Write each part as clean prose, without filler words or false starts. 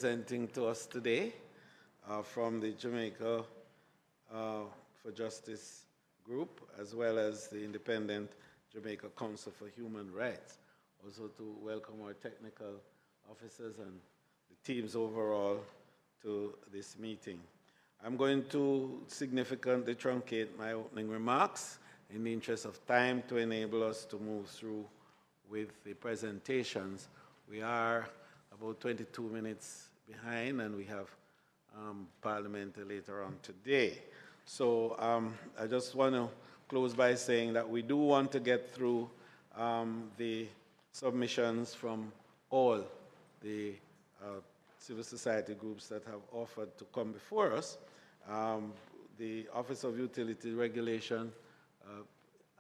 Presenting to us today from the Jamaica for Justice group, as well as the Independent Jamaica Council for Human Rights. Also to welcome our technical officers and the teams overall to this meeting. I'm going to significantly truncate my opening remarks in the interest of time to enable us to move through with the presentations. We are about 22 minutes behind, and we have Parliament later on today. So I just want to close by saying that we do want to get through the submissions from all the civil society groups that have offered to come before us. The Office of Utility Regulation,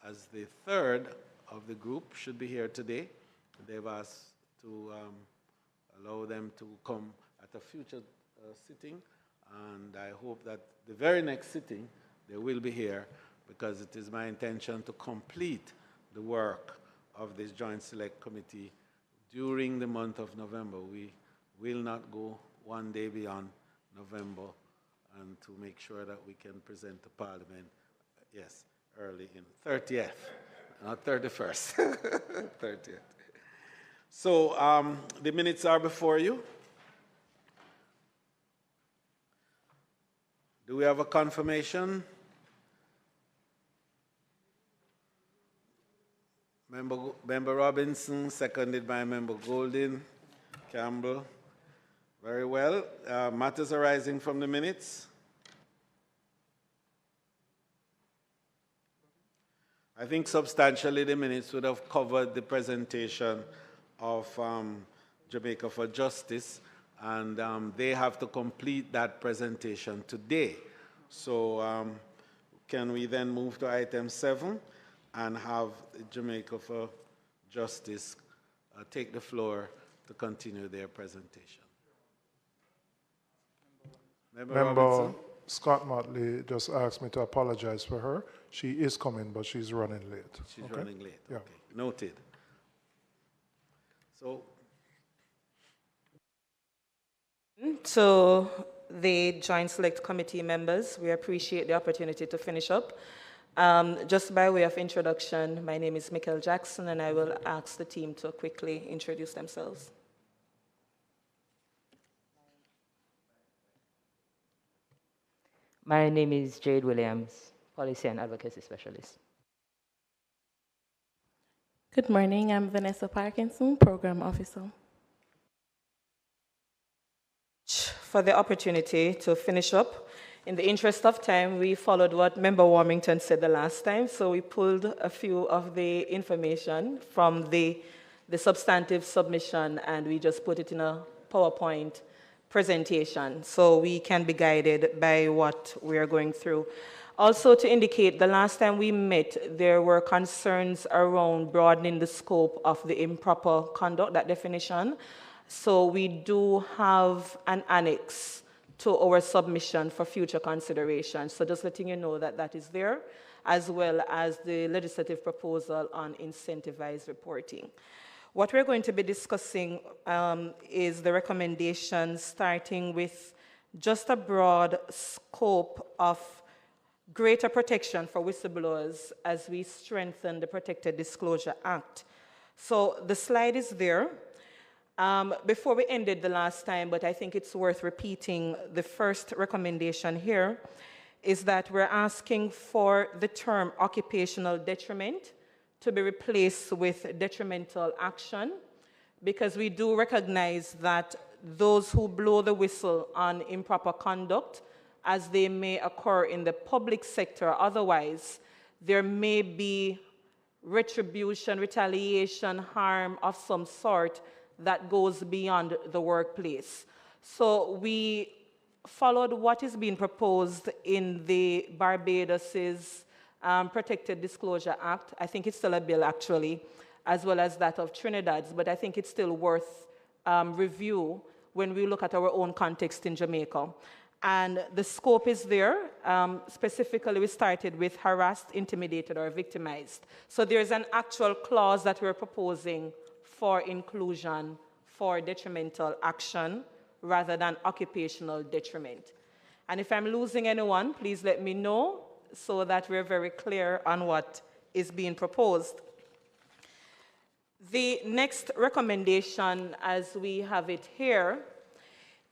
as the third of the group, should be here today. They've asked to allow them to come at a future sitting, and I hope that the very next sitting they will be here, because it is my intention to complete the work of this Joint Select Committee during the month of November. We will not go one day beyond November, and to make sure that we can present to Parliament, yes, early in 30th, not 31st, 30th. So the minutes are before you. Do we have a confirmation? Member Robinson, seconded by Member Golden, Campbell. Very well. Matters arising from the minutes? I think substantially the minutes would have covered the presentation of Jamaica for Justice, and they have to complete that presentation today. So can we then move to item 7 and have Jamaica for Justice take the floor to continue their presentation? Member Scott Motley just asked me to apologize for her. She is coming, but she's running late. She's running late. Yeah. Okay, noted. So, to the Joint Select Committee members, we appreciate the opportunity to finish up. Just by way of introduction, my name is Michael Jackson, and I will ask the team to quickly introduce themselves. My name is Jade Williams, Policy and Advocacy Specialist. Good morning, I'm Vanessa Parkinson, Program Officer. For the opportunity to finish up. In the interest of time, we followed what Member Warmington said the last time, so we pulled a few of the information from the substantive submission, and we just put it in a PowerPoint presentation, so we can be guided by what we are going through. Also, to indicate, the last time we met, there were concerns around broadening the scope of the improper conduct, that definition. So we do have an annex to our submission for future consideration. So just letting you know that that is there, as well as the legislative proposal on incentivized reporting. What we're going to be discussing is the recommendations, starting with just a broad scope of greater protection for whistleblowers as we strengthen the Protected Disclosure Act. So the slide is there. Before we ended the last time, but I think it's worth repeating, the first recommendation here is that we're asking for the term occupational detriment to be replaced with detrimental action, because we do recognize that those who blow the whistle on improper conduct, as they may occur in the public sector or otherwise, there may be retribution, retaliation, harm of some sort that goes beyond the workplace. So we followed what is being proposed in the Barbados's Protected Disclosure Act. I think it's still a bill, actually, as well as that of Trinidad's, but I think it's still worth review when we look at our own context in Jamaica. And the scope is there. Specifically, we started with harassed, intimidated, or victimized. So there's an actual clause that we're proposing for inclusion for detrimental action rather than occupational detriment. And if I'm losing anyone, please let me know so that we're very clear on what is being proposed. The next recommendation, as we have it here,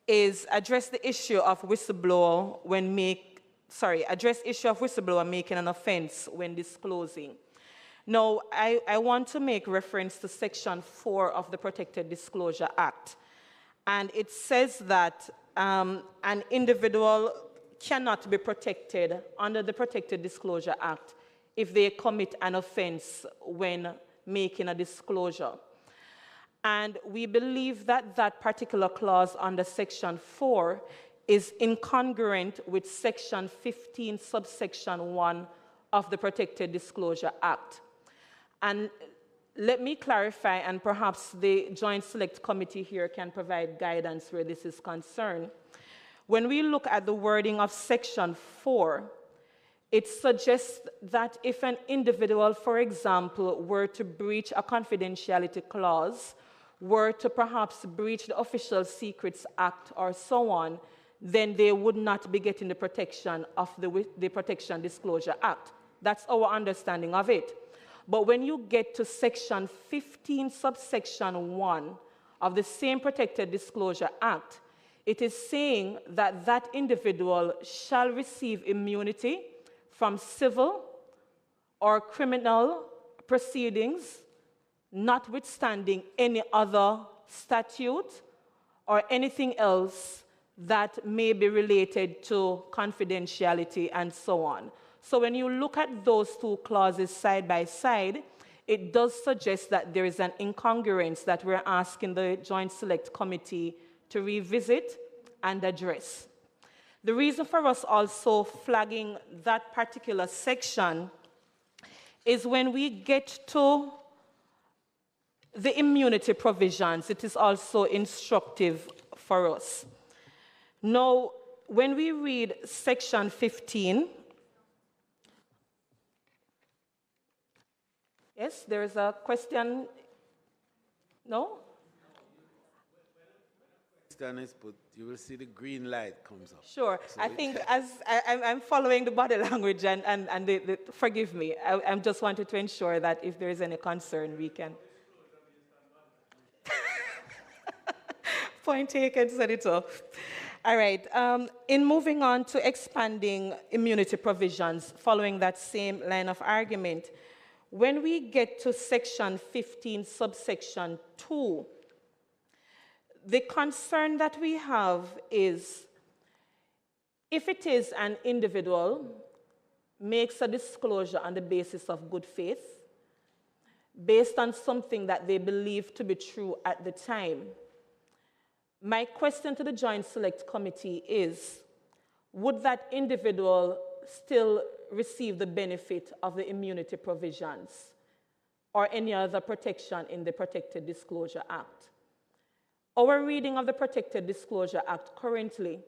is address the issue of whistleblower making an offense when disclosing. Now, I want to make reference to Section 4 of the Protected Disclosure Act. And it says that an individual cannot be protected under the Protected Disclosure Act if they commit an offense when making a disclosure. And we believe that that particular clause under Section 4 is incongruent with Section 15, subsection 1 of the Protected Disclosure Act. And let me clarify, and perhaps the Joint Select Committee here can provide guidance where this is concerned. When we look at the wording of Section 4, it suggests that if an individual, for example, were to breach a confidentiality clause, were to perhaps breach the Official Secrets Act or so on, then they would not be getting the protection of the Protection Disclosure Act. That's our understanding of it. But when you get to Section 15, subsection 1 of the same Protected Disclosure Act, it is saying that that individual shall receive immunity from civil or criminal proceedings, notwithstanding any other statute or anything else that may be related to confidentiality and so on. So when you look at those two clauses side by side, it does suggest that there is an incongruence that we're asking the Joint Select Committee to revisit and address. The reason for us also flagging that particular section is when we get to the immunity provisions, it is also instructive for us. Now, when we read Section 15, yes, there is a question. No? Is put, you will see the green light comes up. Sure. So I think as I'm following the body language and forgive me, I just wanted to ensure that if there is any concern, we can. Point taken, Senator. All right. In moving on to expanding immunity provisions, following that same line of argument, when we get to Section 15, subsection 2, the concern that we have is if it is an individual makes a disclosure on the basis of good faith, based on something that they believe to be true at the time, my question to the Joint Select Committee is, would that individual still receive the benefit of the immunity provisions or any other protection in the Protected Disclosure Act? Our reading of the Protected Disclosure Act currently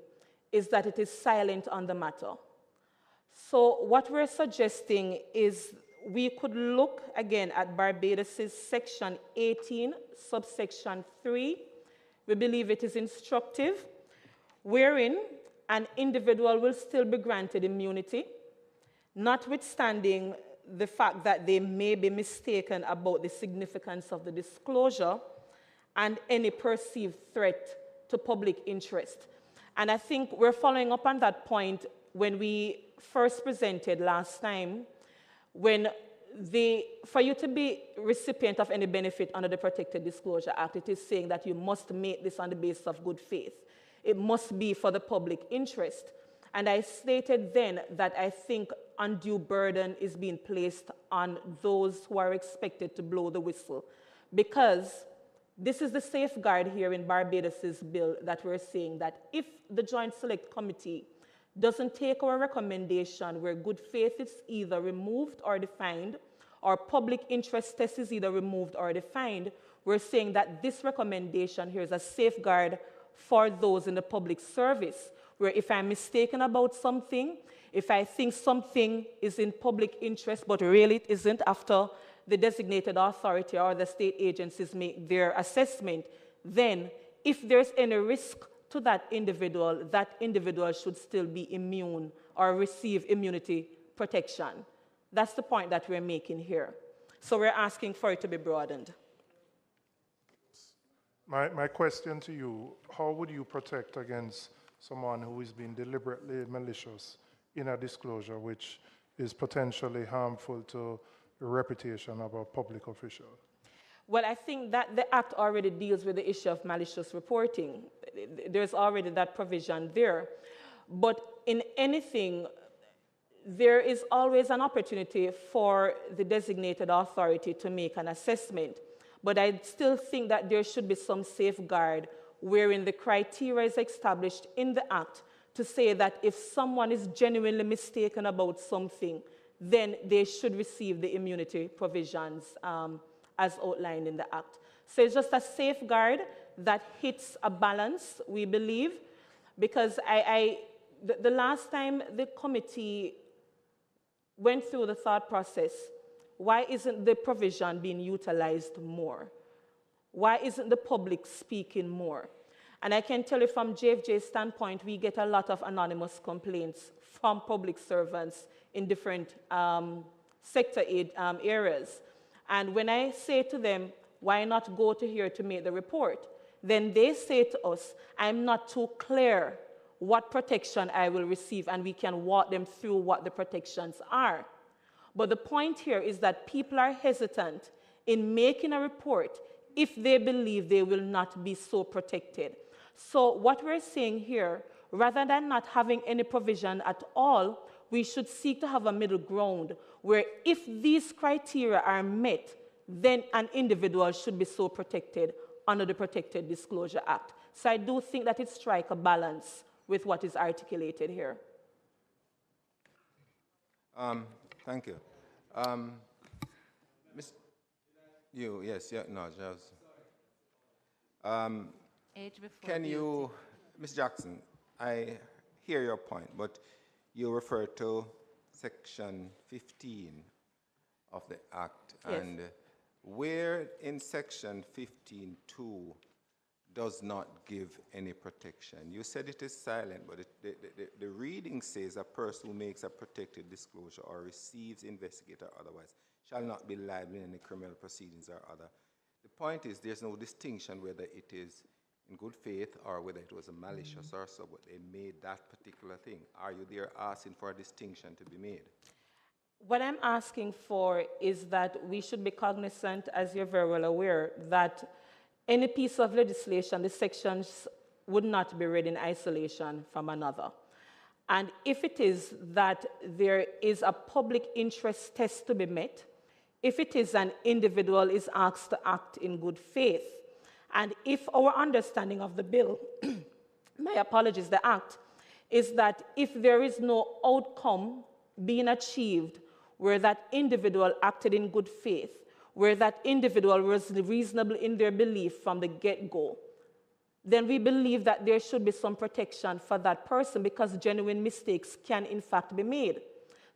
is that it is silent on the matter. So what we're suggesting is we could look again at Barbados' Section 18, subsection 3. We believe it is instructive, wherein an individual will still be granted immunity, notwithstanding the fact that they may be mistaken about the significance of the disclosure and any perceived threat to public interest. And I think we're following up on that point when we first presented last time, when for you to be recipient of any benefit under the Protected Disclosure Act, it is saying that you must make this on the basis of good faith. It must be for the public interest. And I stated then that I think undue burden is being placed on those who are expected to blow the whistle, because this is the safeguard here in Barbados' bill that we're saying that if the Joint Select Committee doesn't take our recommendation where good faith is either removed or defined, or public interest test is either removed or defined, we're saying that this recommendation here is a safeguard for those in the public service, where if I'm mistaken about something, if I think something is in public interest but really it isn't after the designated authority or the state agencies make their assessment, then if there's any risk to that individual should still be immune or receive immunity protection. That's the point that we're making here. So we're asking for it to be broadened. My question to you, how would you protect against someone who is being deliberately malicious in a disclosure which is potentially harmful to the reputation of a public official? Well, I think that the Act already deals with the issue of malicious reporting. There's already that provision there. But in anything, there is always an opportunity for the designated authority to make an assessment. But I still think that there should be some safeguard wherein the criteria is established in the Act to say that if someone is genuinely mistaken about something, then they should receive the immunity provisions as outlined in the Act. So it's just a safeguard that hits a balance, we believe, because the last time the committee went through the thought process, why isn't the provision being utilized more? Why isn't the public speaking more? And I can tell you from JFJ's standpoint, we get a lot of anonymous complaints from public servants in different sector areas. And when I say to them, why not go to here to make the report? Then they say to us, I'm not too clear what protection I will receive, and we can walk them through what the protections are. But the point here is that people are hesitant in making a report if they believe they will not be so protected. So what we're saying here, rather than not having any provision at all, we should seek to have a middle ground where if these criteria are met, then an individual should be so protected under the Protected Disclosure Act. So I do think that it strikes a balance with what is articulated here. Thank you. Just. Can you, Ms. Jackson, I hear your point, but you refer to Section 15 of the Act, Yes. and where in Section 15.2 does not give any protection. You said it is silent, but the reading says a person who makes a protected disclosure or receives, investigated or otherwise shall not be liable in any criminal proceedings or other. The point is there's no distinction whether it is in good faith or whether it was a malicious or so, but they made that particular thing. Are you there asking for a distinction to be made? What I'm asking for is that we should be cognizant, as you're very well aware, that any piece of legislation, the sections would not be read in isolation from another. And if it is that there is a public interest test to be met, if it is an individual is asked to act in good faith, and if our understanding of the bill, my apologies, the Act, is that if there is no outcome being achieved where that individual acted in good faith, where that individual was reasonable in their belief from the get-go, then we believe that there should be some protection for that person because genuine mistakes can in fact be made.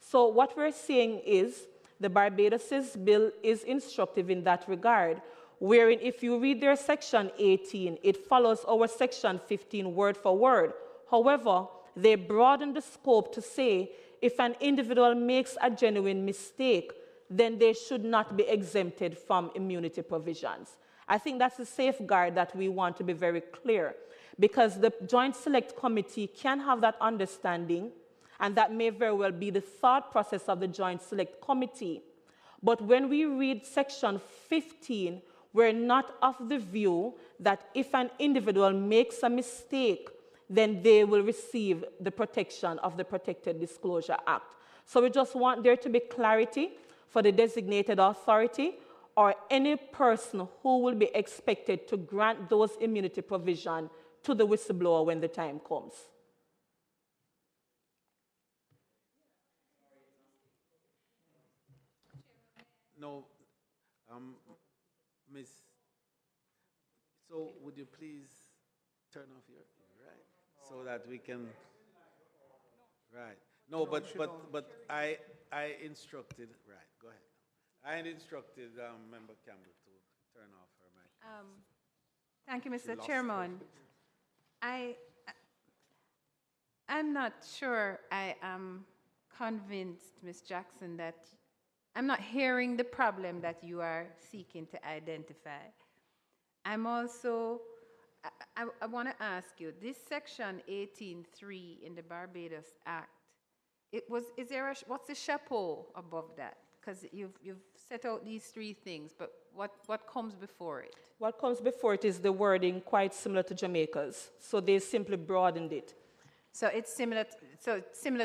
So what we're saying is the Barbados's bill is instructive in that regard, wherein if you read their Section 18, it follows our Section 15 word for word. However, they broaden the scope to say if an individual makes a genuine mistake, then they should not be exempted from immunity provisions. I think that's a safeguard that we want to be very clear, because the Joint Select Committee can have that understanding, and that may very well be the thought process of the Joint Select Committee. But when we read Section 15, we're not of the view that if an individual makes a mistake, then they will receive the protection of the Protected Disclosure Act. So we just want there to be clarity for the designated authority or any person who will be expected to grant those immunity provisions to the whistleblower when the time comes. No, Miss. So would you please turn off your right so that we can. Right. No, but I instructed. Right. Go ahead. I instructed Member Campbell to turn off her mic. Thank you, Mr. Lost Chairman. I'm not sure I am convinced, Ms. Jackson, that I'm not hearing the problem that you are seeking to identify. I'm also, I want to ask you, this section 18.3 in the Barbados Act, what's the chapeau above that? Because you've set out these three things, but what comes before it? What comes before it is the wording quite similar to Jamaica's, so they simply broadened it. So it's similar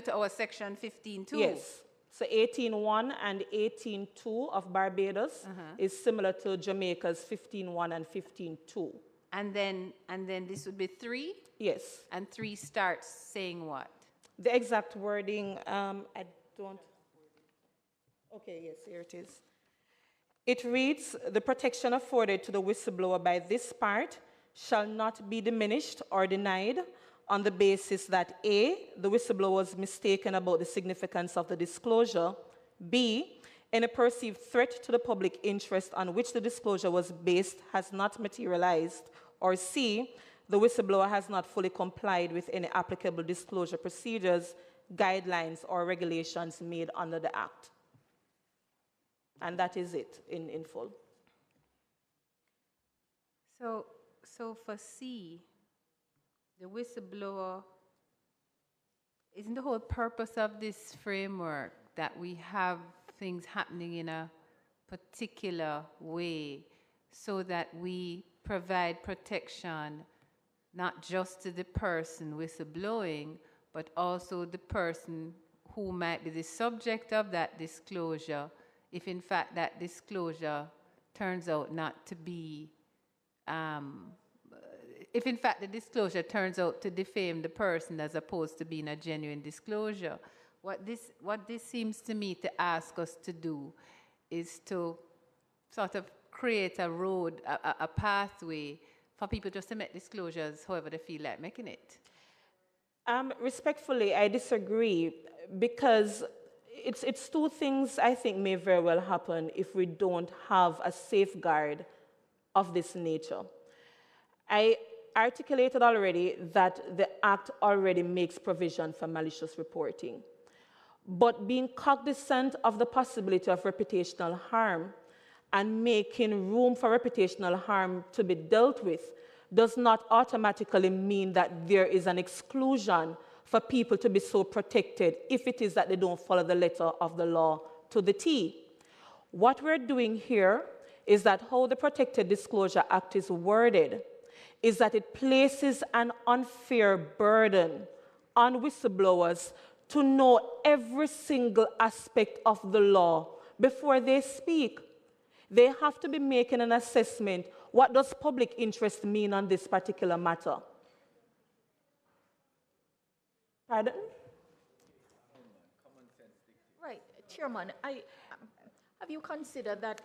to our section 15.2? Yes. So 18.1 and 18.2 of Barbados is similar to Jamaica's 15.1 and 15.2. And then this would be 3? Yes. And 3 starts saying what? The exact wording, I don't. Okay, yes, here it is. It reads, the protection afforded to the whistleblower by this part shall not be diminished or denied on the basis that A, the whistleblower was mistaken about the significance of the disclosure, B, any perceived threat to the public interest on which the disclosure was based has not materialized, or C, the whistleblower has not fully complied with any applicable disclosure procedures, guidelines, or regulations made under the Act. And that is it in full. So for C, the whistleblower, isn't the whole purpose of this framework that we have things happening in a particular way so that we provide protection not just to the person whistleblowing, but also the person who might be the subject of that disclosure, if in fact that disclosure turns out not to be, if in fact the disclosure turns out to defame the person as opposed to being a genuine disclosure. What this seems to me to ask us to do is to sort of create a road, a pathway for people just to make disclosures however they feel like making it. Respectfully, I disagree, because it's two things I think may very well happen if we don't have a safeguard of this nature. I articulated already that the Act already makes provision for malicious reporting. But being cognizant of the possibility of reputational harm and making room for reputational harm to be dealt with does not automatically mean that there is an exclusion for people to be so protected if it is that they don't follow the letter of the law to the T. What we're doing here is that how the Protected Disclosure Act is worded is that it places an unfair burden on whistleblowers to know every single aspect of the law before they speak. They have to be making an assessment. What does public interest mean on this particular matter? Pardon? Right, Chairman, have you considered that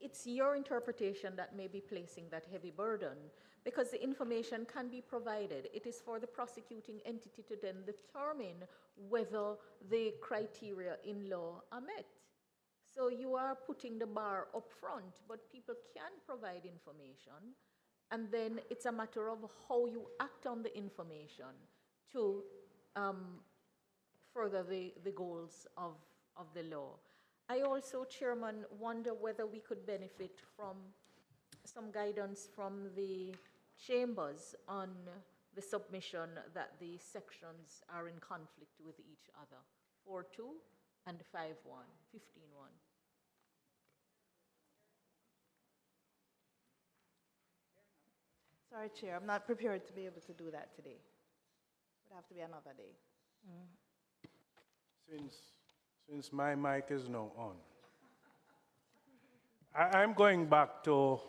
it's your interpretation that may be placing that heavy burden, because the information can be provided. It is for the prosecuting entity to then determine whether the criteria in law are met. So you are putting the bar up front, but people can provide information, and then it's a matter of how you act on the information to further the goals of the law. I also, Chairman, wonder whether we could benefit from some guidance from the chambers on the submission that the sections are in conflict with each other, 4.2 and 5.1, 15.1. Sorry, Chair, I'm not prepared to be able to do that today. It would have to be another day. Since my mic is now on, I'm going back to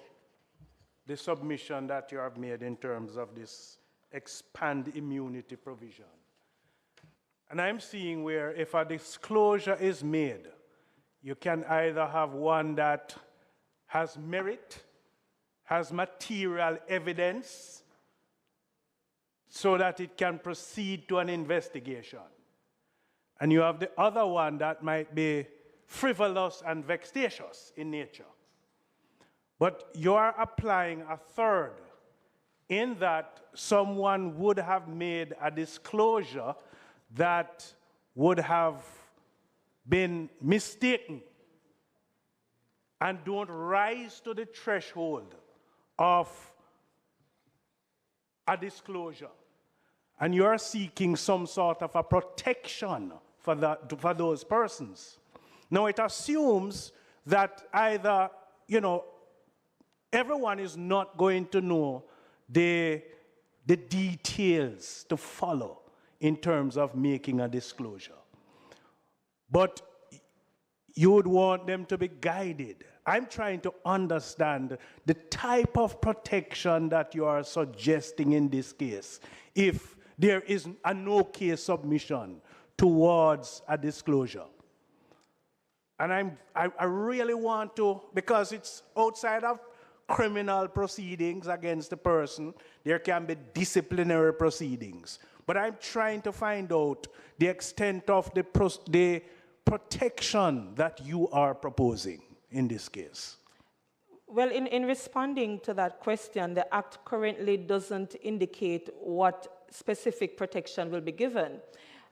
the submission that you have made in terms of this expand immunity provision. And I'm seeing where if a disclosure is made, you can either have one that has merit, has material evidence, so that it can proceed to an investigation. And you have the other one that might be frivolous and vexatious in nature. But you are applying a third in that someone would have made a disclosure that would have been mistaken and don't rise to the threshold of a disclosure. And you're seeking some sort of a protection for those persons. Now, it assumes that either, everyone is not going to know the details to follow in terms of making a disclosure. But you would want them to be guided. I'm trying to understand the type of protection that you are suggesting in this case, if there is a no-case submission towards a disclosure. And I really want to, because it's outside of criminal proceedings against the person, there can be disciplinary proceedings. But I'm trying to find out the extent of the protection that you are proposing in this case. Well, in responding to that question, the Act currently doesn't indicate what specific protection will be given.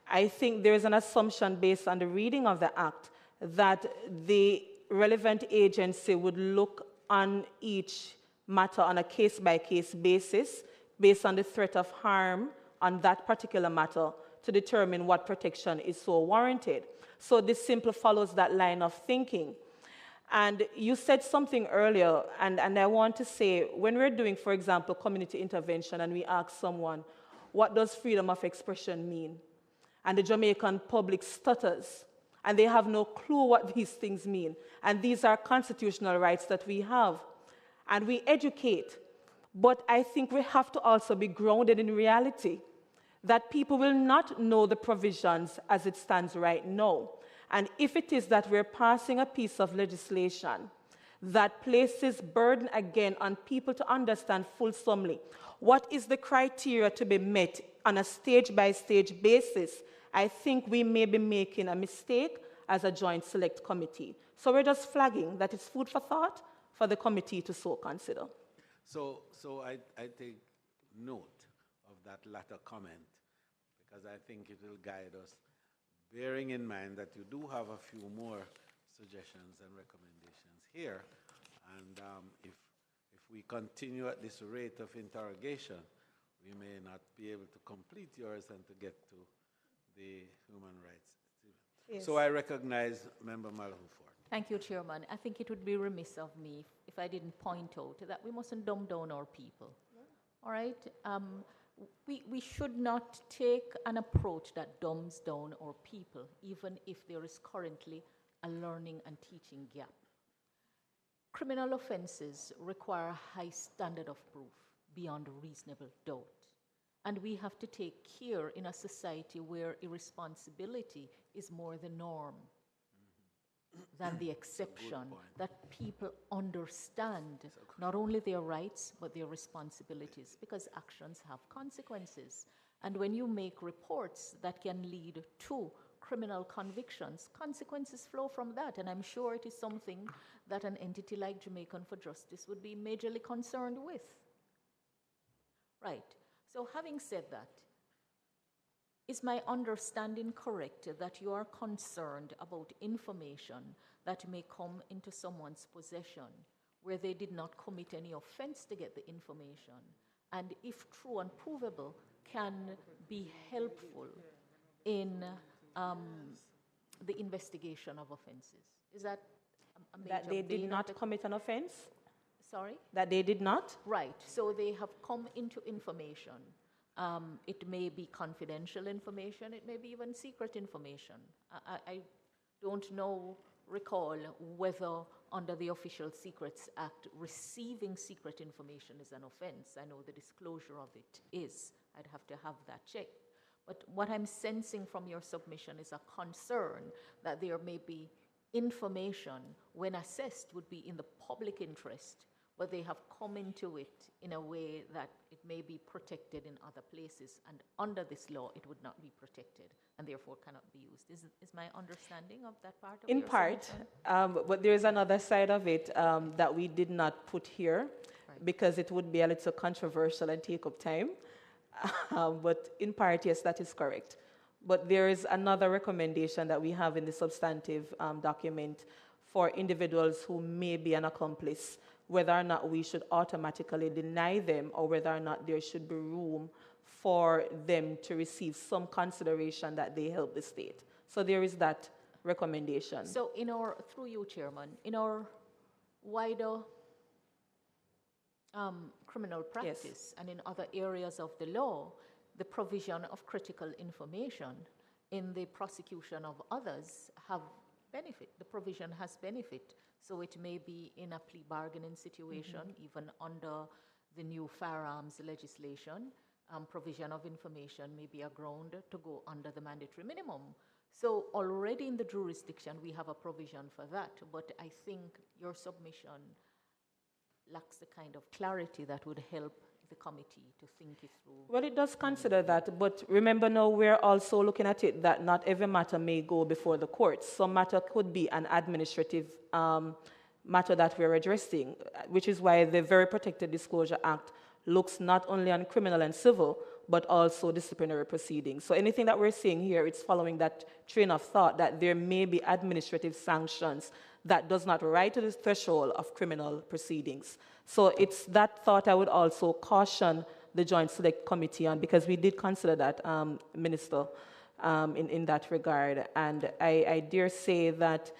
I think there is an assumption based on the reading of the Act that the relevant agency would look on each matter on a case-by-case basis based on the threat of harm on that particular matter to determine what protection is so warranted. So this simply follows that line of thinking. And you said something earlier, and I want to say, when we're doing, for example, community intervention, and we ask someone, what does freedom of expression mean? And the Jamaican public stutters, and they have no clue what these things mean. And these are constitutional rights that we have. And we educate, but I think we have to also be grounded in reality, that people will not know the provisions as it stands right now. And if it is that we're passing a piece of legislation that places burden again on people to understand fulsomely what is the criteria to be met on a stage-by-stage basis, I think we may be making a mistake as a joint select committee. So we're just flagging that it's food for thought for the committee to so consider. So I take note of that latter comment, because I think it will guide us, bearing in mind that you do have a few more suggestions and recommendations here. And if we continue at this rate of interrogation, we may not be able to complete yours and to get to the human rights. Yes. So I recognize Member Malhuford. Thank you, Chairman. I think it would be remiss of me if I didn't point out that we mustn't dumb down our people. Yeah. All right? We should not take an approach that dumbs down our people, even if there is currently a learning and teaching gap. Criminal offenses require a high standard of proof beyond a reasonable doubt. And we have to take care in a society where irresponsibility is more the norm than the exception, that people understand not only their rights but their responsibilities, because actions have consequences. And when you make reports that can lead to criminal convictions, consequences flow from that. And I'm sure it is something that an entity like Jamaican for Justice would be majorly concerned with. Right. So having said that, is my understanding correct that you are concerned about information that may come into someone's possession where they did not commit any offense to get the information, and if true and provable, can be helpful in the investigation of offenses? Is that a major that they did not commit an offense? Sorry? That they did not? Right. So they have come into information. It may be confidential information. It may be even secret information. I don't recall whether under the Official Secrets Act, receiving secret information is an offense. I know the disclosure of it is. I'd have to have that checked. But what I'm sensing from your submission is a concern that there may be information, when assessed, would be in the public interest, but they have come into it in a way that it may be protected in other places, and under this law it would not be protected and therefore cannot be used. Is my understanding of that part of in part, but there is another side of it that we did not put here, right, because it would be a little controversial and take up time. But in part, yes, that is correct. But there is another recommendation that we have in the substantive document for individuals who may be an accomplice, whether or not we should automatically deny them or whether or not there should be room for them to receive some consideration that they help the state. So there is that recommendation. So through you, Chairman, in our wider criminal practice and in other areas of the law, the provision of critical information in the prosecution of others have benefit. The provision has benefit. So it may be in a plea bargaining situation, even under the new firearms legislation, provision of information may be a ground to go under the mandatory minimum. So already in the jurisdiction, we have a provision for that, but I think your submission lacks the kind of clarity that would help the committee to think it through. Well, it does consider that, but remember now we're also looking at it that not every matter may go before the courts. Some matter could be an administrative matter that we're addressing, which is why the Very Protected Disclosure Act looks not only on criminal and civil, but also disciplinary proceedings. So anything that we're saying here, it's following that train of thought that there may be administrative sanctions that does not rise to the threshold of criminal proceedings. So it's that thought I would also caution the Joint Select Committee on, because we did consider that, Minister, in that regard. And I dare say that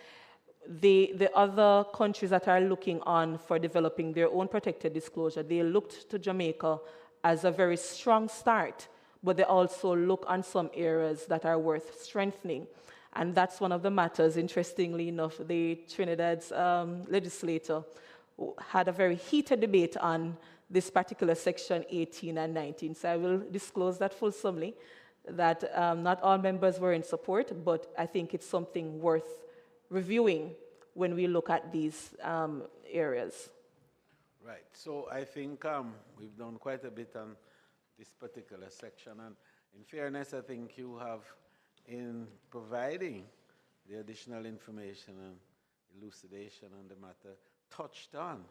the other countries that are looking on for developing their own protected disclosure, they looked to Jamaica as a very strong start, but they also look on some areas that are worth strengthening. And that's one of the matters, interestingly enough, the Trinidad's legislator had a very heated debate on this particular section 18 and 19. So I will disclose that fulsomely, that not all members were in support, but I think it's something worth reviewing when we look at these areas. Right. So I think we've done quite a bit on this particular section. And in fairness, I think you have, in providing the additional information and elucidation on the matter, touched on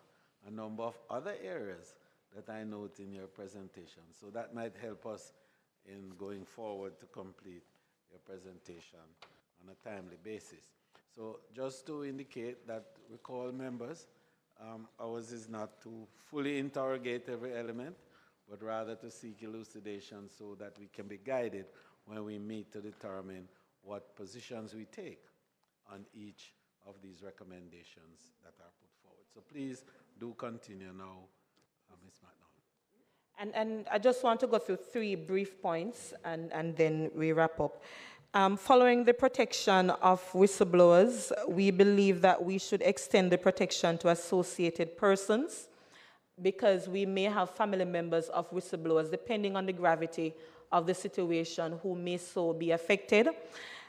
a number of other areas that I note in your presentation. So that might help us in going forward to complete your presentation on a timely basis. So just to indicate that, recall members, ours is not to fully interrogate every element, but rather to seek elucidation so that we can be guided when we meet to determine what positions we take on each of these recommendations that are put forward. So please do continue now, Ms. McDonald. And I just want to go through 3 brief points, and then we wrap up. Following the protection of whistleblowers, we believe that we should extend the protection to associated persons, because we may have family members of whistleblowers, depending on the gravity of the situation, who may so be affected.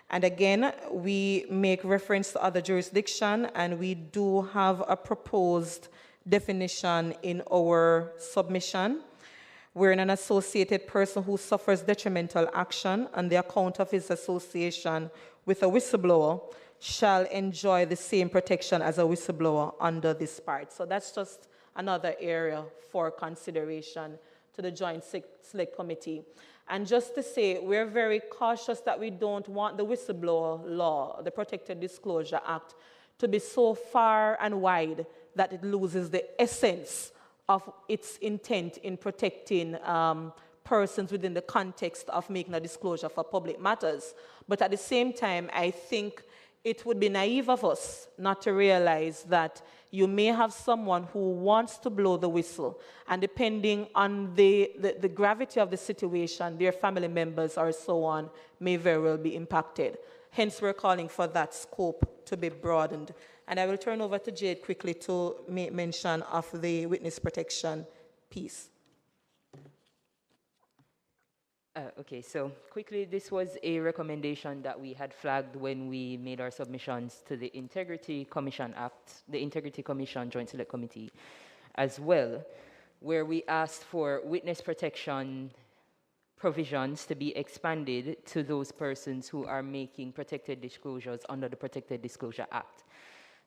And again, we make reference to other jurisdiction, and we do have a proposed definition in our submission. We're an associated person who suffers detrimental action on the account of his association with a whistleblower shall enjoy the same protection as a whistleblower under this part. So that's just another area for consideration to the Joint Select Committee. And just to say, we're very cautious that we don't want the whistleblower law, the Protected Disclosure Act, to be so far and wide that it loses the essence of its intent in protecting persons within the context of making a disclosure for public matters. But at the same time, I think it would be naive of us not to realize that you may have someone who wants to blow the whistle, and depending on the gravity of the situation, their family members or so on may very well be impacted. Hence, we're calling for that scope to be broadened. And I will turn over to Jade quickly to make mention of the witness protection piece. Okay, so quickly, this was a recommendation that we had flagged when we made our submissions to the Integrity Commission Act, the Integrity Commission Joint Select Committee as well, where we asked for witness protection provisions to be expanded to those persons who are making protected disclosures under the Protected Disclosure Act.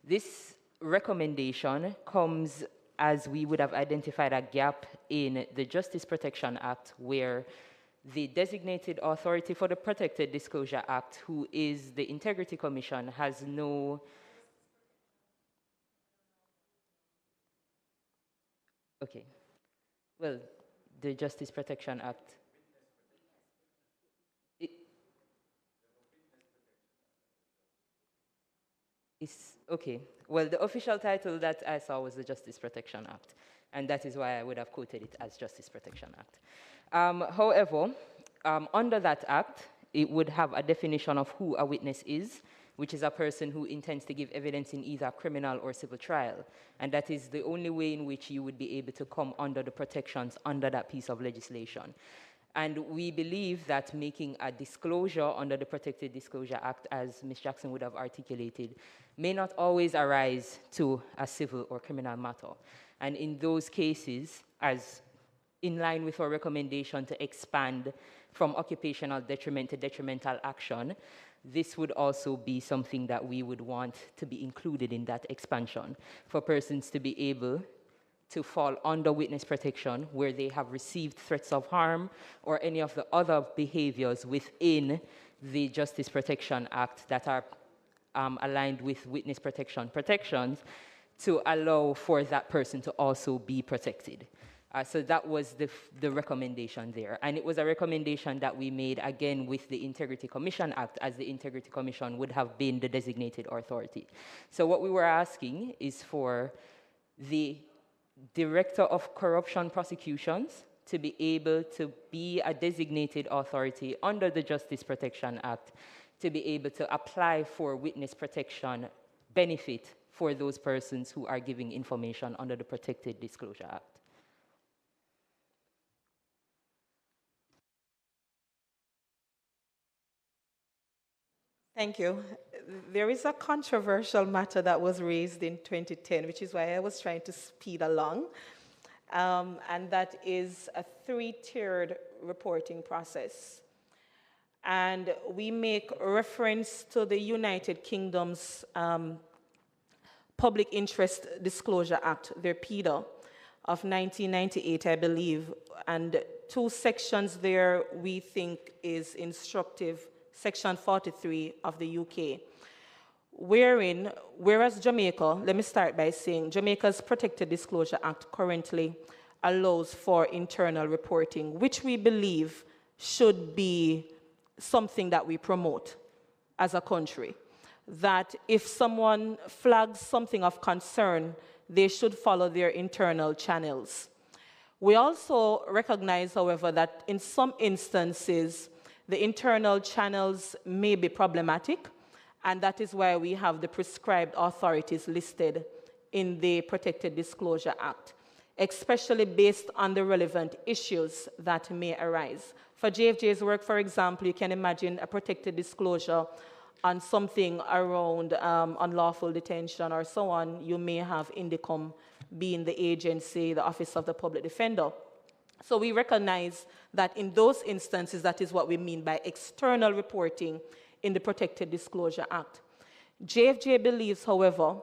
This recommendation comes as we would have identified a gap in the Justice Protection Act where the designated authority for the Protected Disclosure Act, who is the Integrity Commission, has no okay. Well, the Justice Protection Act. Okay. Well, the official title that I saw was the Justice Protection Act, and that is why I would have quoted it as Justice Protection Act. However, under that act, it would have a definition of who a witness is, which is a person who intends to give evidence in either criminal or civil trial. And that is the only way in which you would be able to come under the protections under that piece of legislation. And we believe that making a disclosure under the Protected Disclosure Act, as Ms. Jackson would have articulated, may not always arise to a civil or criminal matter. And in those cases, as in line with our recommendation to expand from occupational detriment to detrimental action, this would also be something that we would want to be included in that expansion for persons to be able to fall under witness protection where they have received threats of harm or any of the other behaviors within the Justice Protection Act that are aligned with witness protection protections to allow for that person to also be protected. So that was the recommendation there. And it was a recommendation that we made, again, with the Integrity Commission Act, as the Integrity Commission would have been the designated authority. So what we were asking is for the Director of Corruption Prosecutions to be able to be a designated authority under the Justice Protection Act, to be able to apply for witness protection benefit for those persons who are giving information under the Protected Disclosure Act. Thank you. There is a controversial matter that was raised in 2010, which is why I was trying to speed along, and that is a 3-tiered reporting process. And we make reference to the United Kingdom's Public Interest Disclosure Act, their PIDA, of 1998, I believe, and 2 sections there we think is instructive. Section 43 of the UK, whereas Jamaica, let me start by saying Jamaica's Protected Disclosure Act currently allows for internal reporting, which we believe should be something that we promote as a country. That if someone flags something of concern, they should follow their internal channels. We also recognize, however, that in some instances, the internal channels may be problematic, and that is why we have the prescribed authorities listed in the Protected Disclosure Act, especially based on the relevant issues that may arise. For JFJ's work, for example, you can imagine a protected disclosure on something around unlawful detention or so on. You may have INDECOM being the agency, the Office of the Public Defender. So we recognize that in those instances, that is what we mean by external reporting in the Protected Disclosure Act. JFJ believes, however,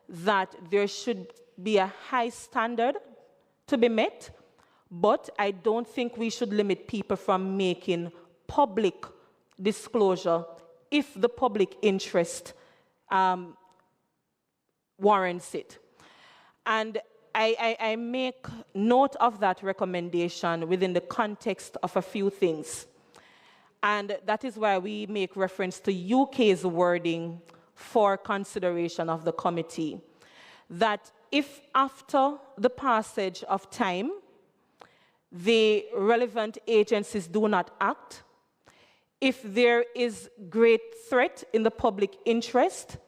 that there should be a high standard to be met, but I don't think we should limit people from making public disclosure if the public interest warrants it. And I make note of that recommendation within the context of a few things. And that is why we make reference to UK's wording for consideration of the committee. That if after the passage of time, the relevant agencies do not act, if there is great threat in the public interest,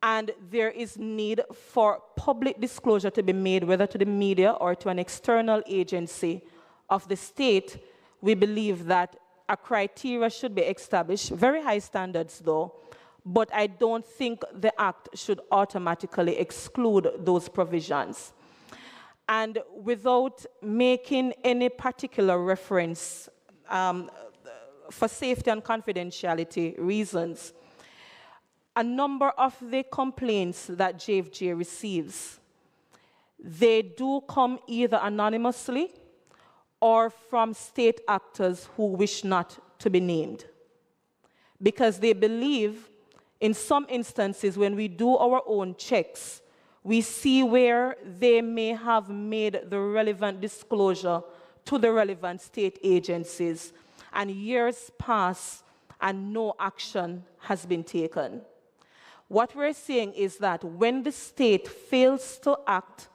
and there is need for public disclosure to be made, whether to the media or to an external agency of the state, we believe that a criteria should be established, very high standards though, but I don't think the Act should automatically exclude those provisions. And without making any particular reference for safety and confidentiality reasons, a number of the complaints that JFJ receives, they do come either anonymously or from state actors who wish not to be named. Because they believe, in some instances, when we do our own checks, we see where they may have made the relevant disclosure to the relevant state agencies, and years pass and no action has been taken. What we're saying is that when the state fails to act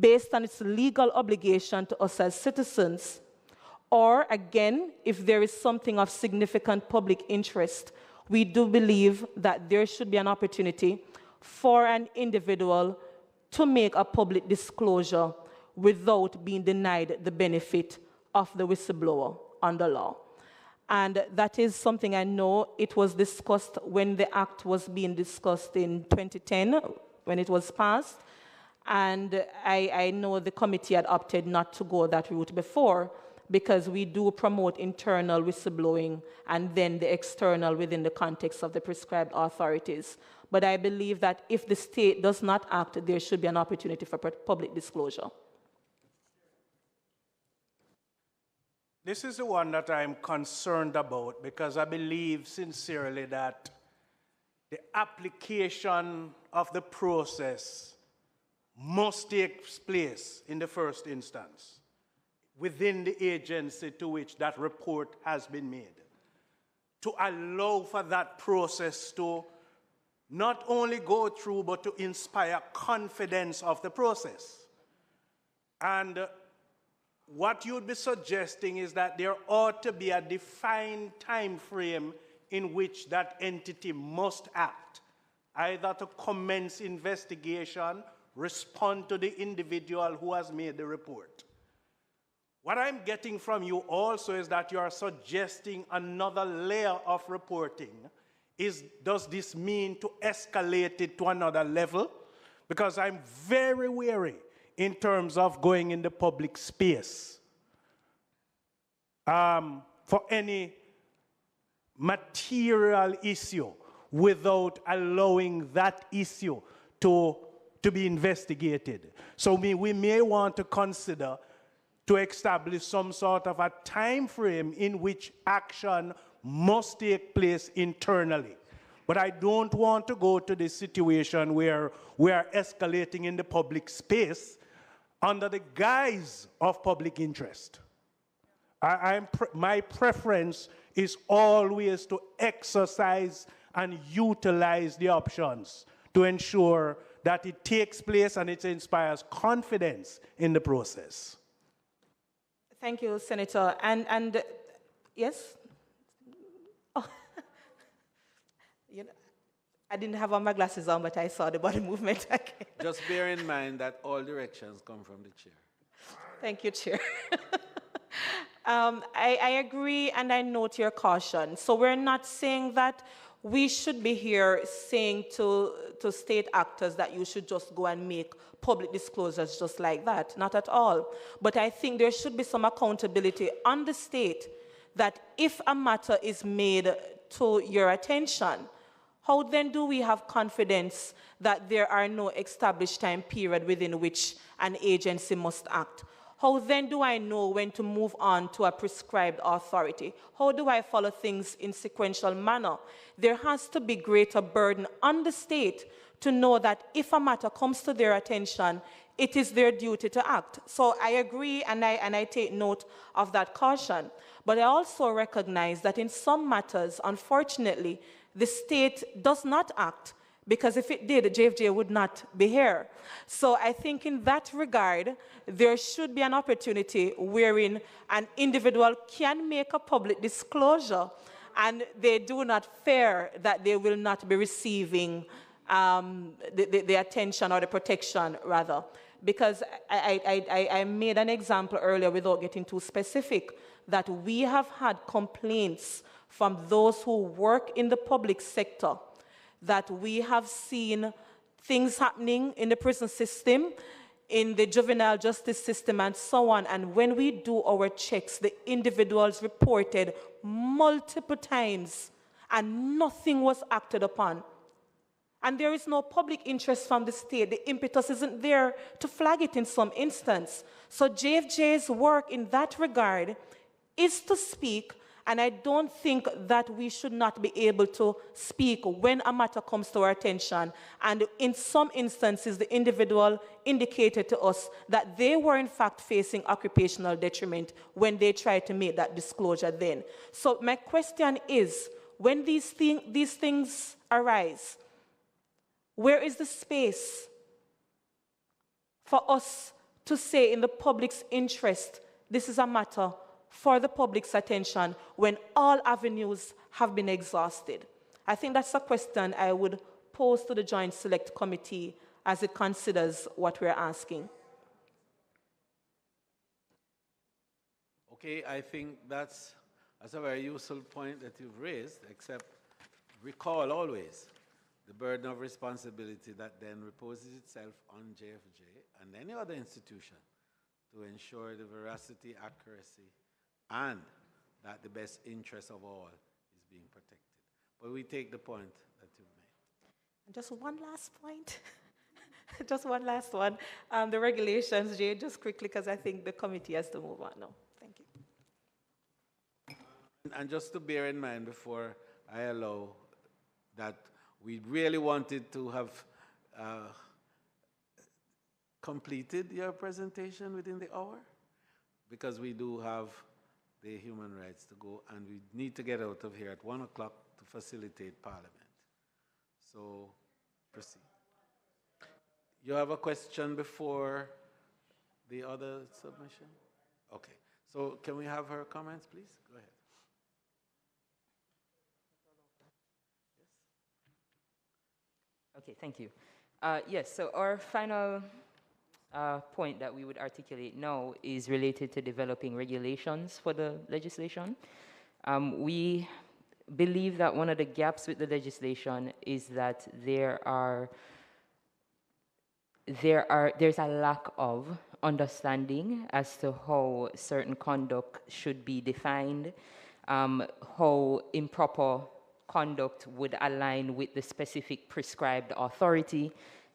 based on its legal obligation to us as citizens, or again, if there is something of significant public interest, we do believe that there should be an opportunity for an individual to make a public disclosure without being denied the benefit of the whistleblower under law. And that is something I know it was discussed when the act was being discussed in 2010, when it was passed. And I know the committee had opted not to go that route before, because we do promote internal whistleblowing and then the external within the context of the prescribed authorities. But I believe that if the state does not act, there should be an opportunity for public disclosure. This is the one that I'm concerned about, because I believe sincerely that the application of the process must take place in the first instance within the agency to which that report has been made, to allow for that process to not only go through, but to inspire confidence of the process. And what you'd be suggesting is that there ought to be a defined time frame in which that entity must act, either to commence investigation, respond to the individual who has made the report. What I'm getting from you also is that you are suggesting another layer of reporting. Does this mean to escalate it to another level? Because I'm very wary in terms of going in the public space for any material issue without allowing that issue to be investigated. So we may want to consider to establish some sort of a time frame in which action must take place internally. But I don't want to go to this situation where we are escalating in the public space under the guise of public interest. My preference is always to exercise and utilize the options to ensure that it takes place and it inspires confidence in the process. Thank you, Senator. And yes? Oh. I didn't have my glasses on, but I saw the body movement again. Just bear in mind that all directions come from the chair. Thank you, Chair. I agree, and I note your caution. So we're not saying that we should be here saying to state actors that you should just go and make public disclosures just like that. Not at all. But I think there should be some accountability on the state that if a matter is made to your attention, how then do we have confidence that there are no established time period within which an agency must act? How then do I know when to move on to a prescribed authority? How do I follow things in sequential manner? There has to be greater burden on the state to know that if a matter comes to their attention, it is their duty to act. So I agree, and I take note of that caution. But I also recognize that in some matters, unfortunately, the state does not act, because if it did, JFJ would not be here. So I think in that regard, there should be an opportunity wherein an individual can make a public disclosure and they do not fear that they will not be receiving the attention or the protection, rather. Because I made an example earlier without getting too specific, that we have had complaints from those who work in the public sector that we have seen things happening in the prison system, in the juvenile justice system, and so on. And when we do our checks, the individuals reported multiple times, and nothing was acted upon. and there is no public interest from the state, the impetus isn't there to flag it in some instance. So JFJ's work in that regard is to speak, and I don't think that we should not be able to speak when a matter comes to our attention. And in some instances, the individual indicated to us that they were in fact facing occupational detriment when they tried to make that disclosure then. So my question is, when these things arise, where is the space for us to say in the public's interest, this is a matter for the public's attention when all avenues have been exhausted? I think that's a question I would pose to the Joint Select Committee as it considers what we're asking. Okay, I think that's a very useful point that you've raised, except recall always the burden of responsibility that then reposes itself on JFJ and any other institution to ensure the veracity, accuracy, and that the best interest of all is being protected. But we take the point that you've made. And just one last point. Just one last one. The regulations, Jay, just quickly, because I think the committee has to move on now. Thank you. And just to bear in mind before I allow that, we really wanted to have completed your presentation within the hour, because we do have the human rights to go, and we need to get out of here at 1 o'clock to facilitate Parliament. So, proceed. You have a question before the other submission? Okay. So, can we have her comments, please? Go ahead. Okay, thank you. Yes, so our final point that we would articulate now is related to developing regulations for the legislation. We believe that one of the gaps with the legislation is that there's a lack of understanding as to how certain conduct should be defined, how improper conduct would align with the specific prescribed authority.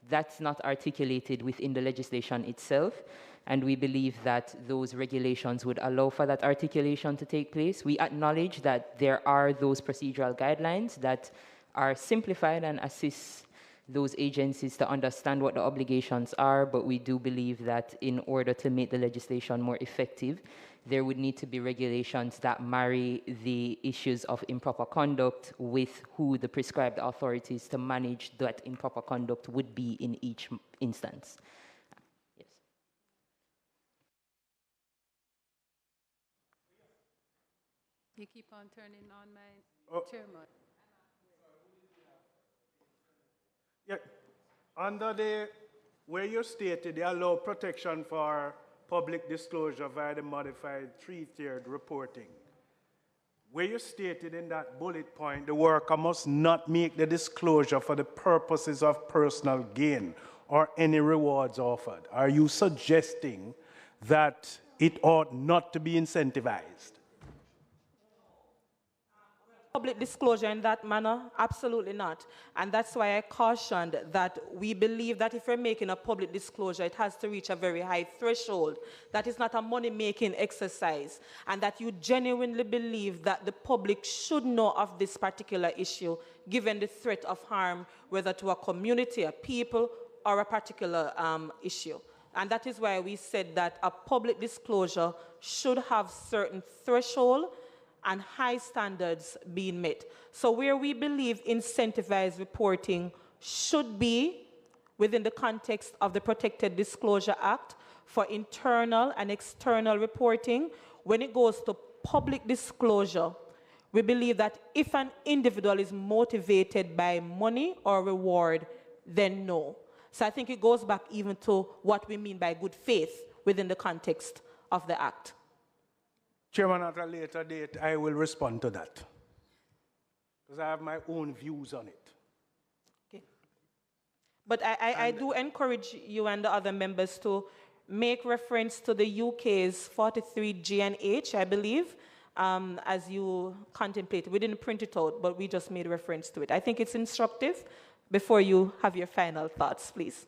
That's not articulated within the legislation itself, and we believe that those regulations would allow for that articulation to take place. We acknowledge that there are those procedural guidelines that are simplified and assist those agencies to understand what the obligations are, but we do believe that in order to make the legislation more effective, there would need to be regulations that marry the issues of improper conduct with who the prescribed authorities to manage that improper conduct would be in each instance. Yes. You keep on turning on my chairman. Yeah, under where you stated they allow protection for public disclosure via the modified three-tiered reporting, where you stated in that bullet point, the worker must not make the disclosure for the purposes of personal gain or any rewards offered. Are you suggesting that it ought not to be incentivized? Public disclosure in that manner? Absolutely not. And that's why I cautioned that we believe that if we're making a public disclosure, it has to reach a very high threshold. That is not a money-making exercise. And that you genuinely believe that the public should know of this particular issue, given the threat of harm, whether to a community, a people, or a particular issue. And that is why we said that a public disclosure should have certain threshold and high standards being met. So where we believe incentivized reporting should be within the context of the Protected Disclosure Act for internal and external reporting, when it goes to public disclosure, we believe that if an individual is motivated by money or reward, then no. So I think it goes back even to what we mean by good faith within the context of the Act. Chairman, at a later date, I will respond to that, because I have my own views on it. Okay. But I do encourage you and the other members to make reference to the UK's 43G and H, I believe, as you contemplate. We didn't print it out, but we just made reference to it. I think it's instructive before you have your final thoughts, please.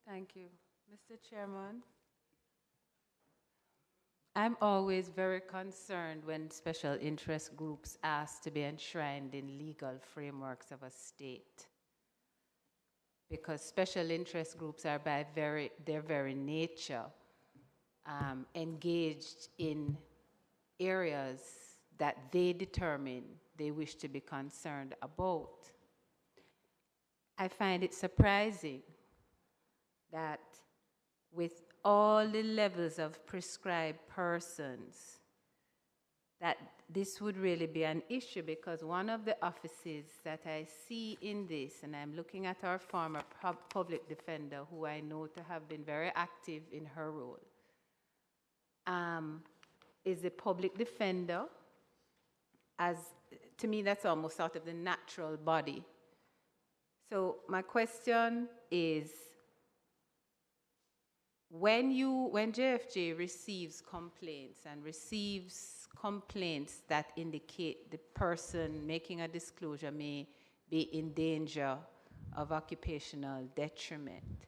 Thank you. Mr. Chairman, I'm always very concerned when special interest groups ask to be enshrined in legal frameworks of a state, because special interest groups are by their very nature engaged in areas that they determine they wish to be concerned about. I find it surprising that with all the levels of prescribed persons, that this would really be an issue, because one of the offices that I see in this, and I'm looking at our former public defender, who I know to have been very active in her role, is the public defender. As to me, that's almost sort of the natural body. So my question is, when JFJ receives complaints that indicate the person making a disclosure may be in danger of occupational detriment,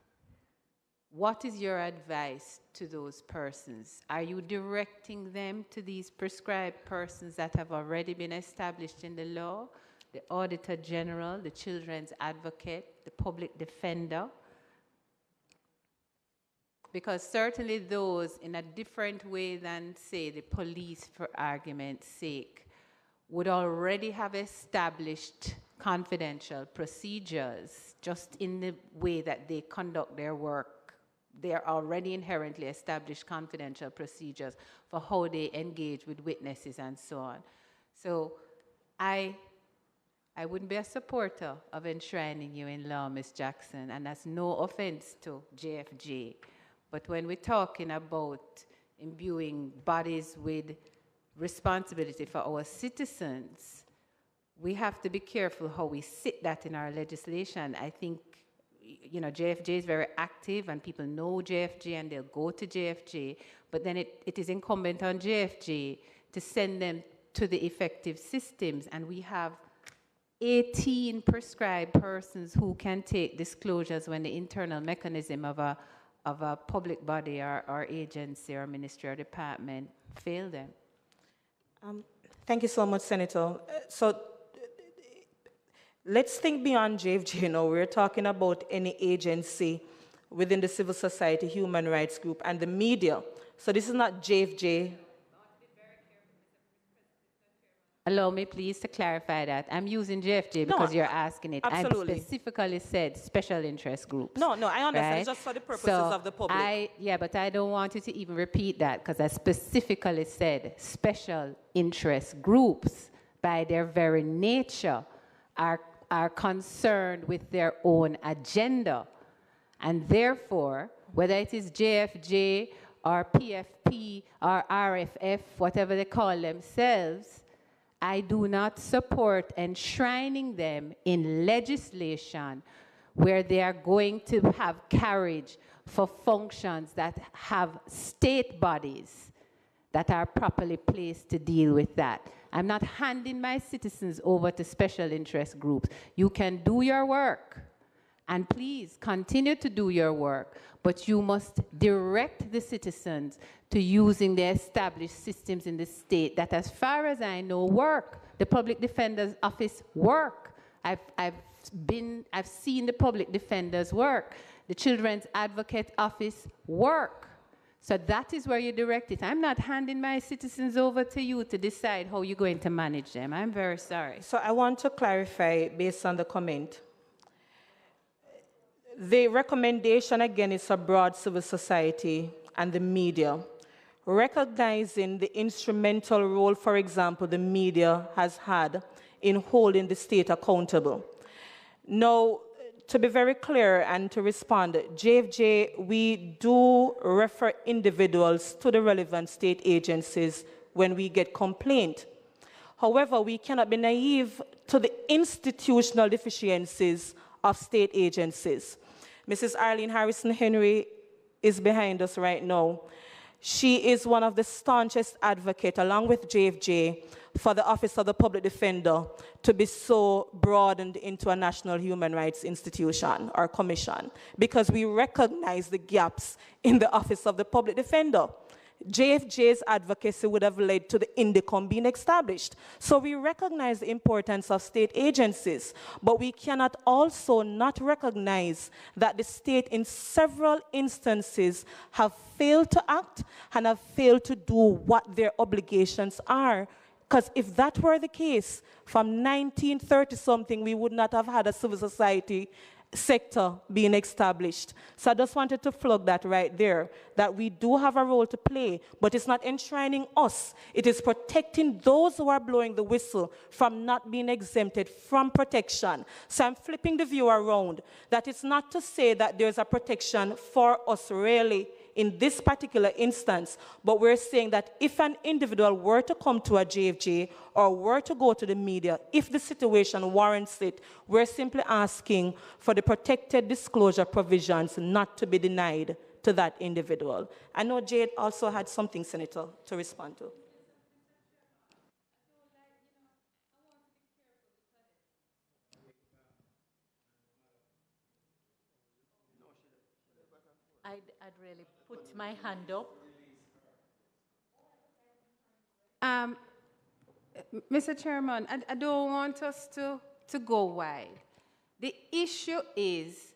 what is your advice to those persons? Are you directing them to these prescribed persons that have already been established in the law, the Auditor General, the Children's Advocate, the Public Defender? Because certainly those, in a different way than, say, the police, for argument's sake, would already have established confidential procedures just in the way that they conduct their work. They are already inherently established confidential procedures for how they engage with witnesses and so on. So I wouldn't be a supporter of enshrining you in law, Ms. Jackson, and that's no offense to JFJ. But when we're talking about imbuing bodies with responsibility for our citizens, we have to be careful how we sit that in our legislation. I think, you know, JFJ is very active and people know JFJ and they'll go to JFJ, but then it is incumbent on JFJ to send them to the effective systems. And we have 18 prescribed persons who can take disclosures when the internal mechanism of a public body or agency or ministry or department fail them. Thank you so much, Senator. So let's think beyond JFJ now. We're talking about any agency within the civil society, human rights group, and the media. So this is not JFJ. Allow me, please, to clarify that. I'm using JFJ because you're asking it. Absolutely. I specifically said special interest groups. No, I understand. Right? It's just for the purposes of the public. Yeah, but I don't want you to even repeat that, because I specifically said special interest groups, by their very nature, are concerned with their own agenda. And therefore, whether it is JFJ or PFP or RFF, whatever they call themselves, I do not support enshrining them in legislation where they are going to have carriage for functions that have state bodies that are properly placed to deal with that. I'm not handing my citizens over to special interest groups. You can do your work, and please continue to do your work, but you must direct the citizens to using the established systems in the state that, as far as I know, work. The Public Defender's Office work. I've seen the Public Defender's work. The Children's Advocate Office work. So that is where you direct it. I'm not handing my citizens over to you to decide how you're going to manage them. I'm very sorry. So I want to clarify based on the comment. The recommendation, again, is for broad civil society and the media, recognizing the instrumental role, for example, the media has had in holding the state accountable. Now, to be very clear and to respond, JFJ, we do refer individuals to the relevant state agencies when we get complaint. However, we cannot be naive to the institutional deficiencies of state agencies. Mrs. Arlene Harrison Henry is behind us right now. She is one of the staunchest advocates, along with JFJ, for the Office of the Public Defender to be so broadened into a national human rights institution or commission, because we recognize the gaps in the Office of the Public Defender. JFJ's advocacy would have led to the INDECOM being established. So we recognize the importance of state agencies, but we cannot also not recognize that the state in several instances have failed to act and have failed to do what their obligations are. Because if that were the case, from 1930-something, we would not have had a civil society sector being established. So I just wanted to plug that right there, that we do have a role to play, but it's not enshrining us. It is protecting those who are blowing the whistle from not being exempted from protection. So I'm flipping the view around, that it's not to say that there's a protection for us really in this particular instance, but we're saying that if an individual were to come to a JFJ or were to go to the media, if the situation warrants it, we're simply asking for the protected disclosure provisions not to be denied to that individual. I know Jade also had something, Senator, to respond to. I'd really put my hand up. Mr. Chairman, I don't want us to go wide. The issue is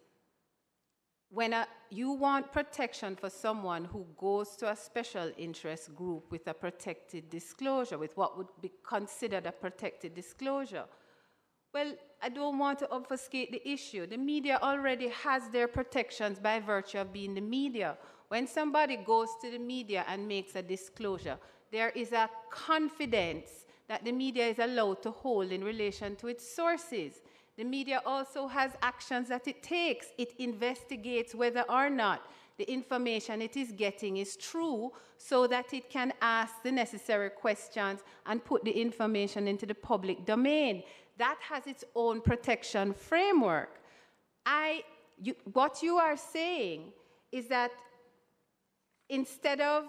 when you want protection for someone who goes to a special interest group with a protected disclosure, with what would be considered a protected disclosure. Well, I don't want to obfuscate the issue. The media already has their protections by virtue of being the media. When somebody goes to the media and makes a disclosure, there is a confidence that the media is allowed to hold in relation to its sources. The media also has actions that it takes. It investigates whether or not the information it is getting is true, so that it can ask the necessary questions and put the information into the public domain. That has its own protection framework. What you are saying is that instead of,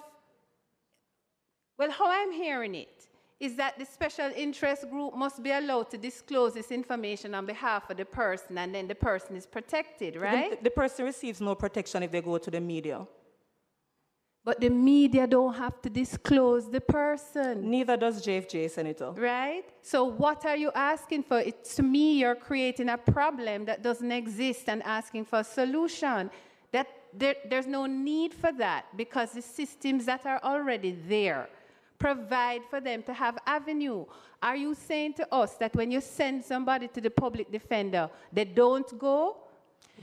well, how I'm hearing it is that the special interest group must be allowed to disclose this information on behalf of the person, and then the person is protected, right? The person receives no protection if they go to the media. But the media don't have to disclose the person. Neither does JFJ, Senator. Right? So what are you asking for? To me, you're creating a problem that doesn't exist and asking for a solution. That there's no need for that, because the systems that are already there provide for them to have avenue. Are you saying to us that when you send somebody to the public defender, they don't go?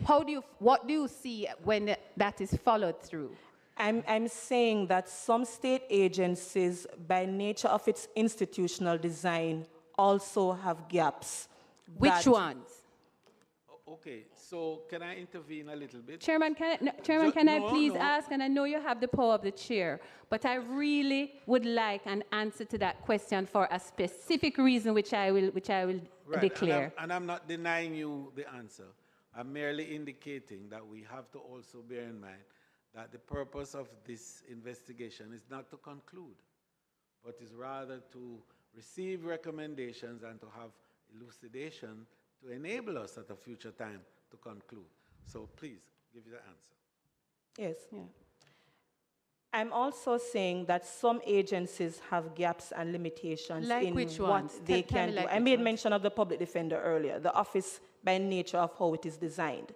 What do you see when that is followed through? I'm saying that some state agencies, by nature of its institutional design, also have gaps. Which ones? Okay, so can I intervene a little bit? Chairman, can I please ask, and I know you have the power of the chair, but I really would like an answer to that question for a specific reason, which I will declare. And I'm not denying you the answer. I'm merely indicating that we have to also bear in mind that the purpose of this investigation is not to conclude, but is rather to receive recommendations and to have elucidation to enable us at a future time to conclude. So please, give you the answer. Yes. Yeah. I'm also saying that some agencies have gaps and limitations in what they can do. I made mention of the public defender earlier, the office by nature of how it is designed.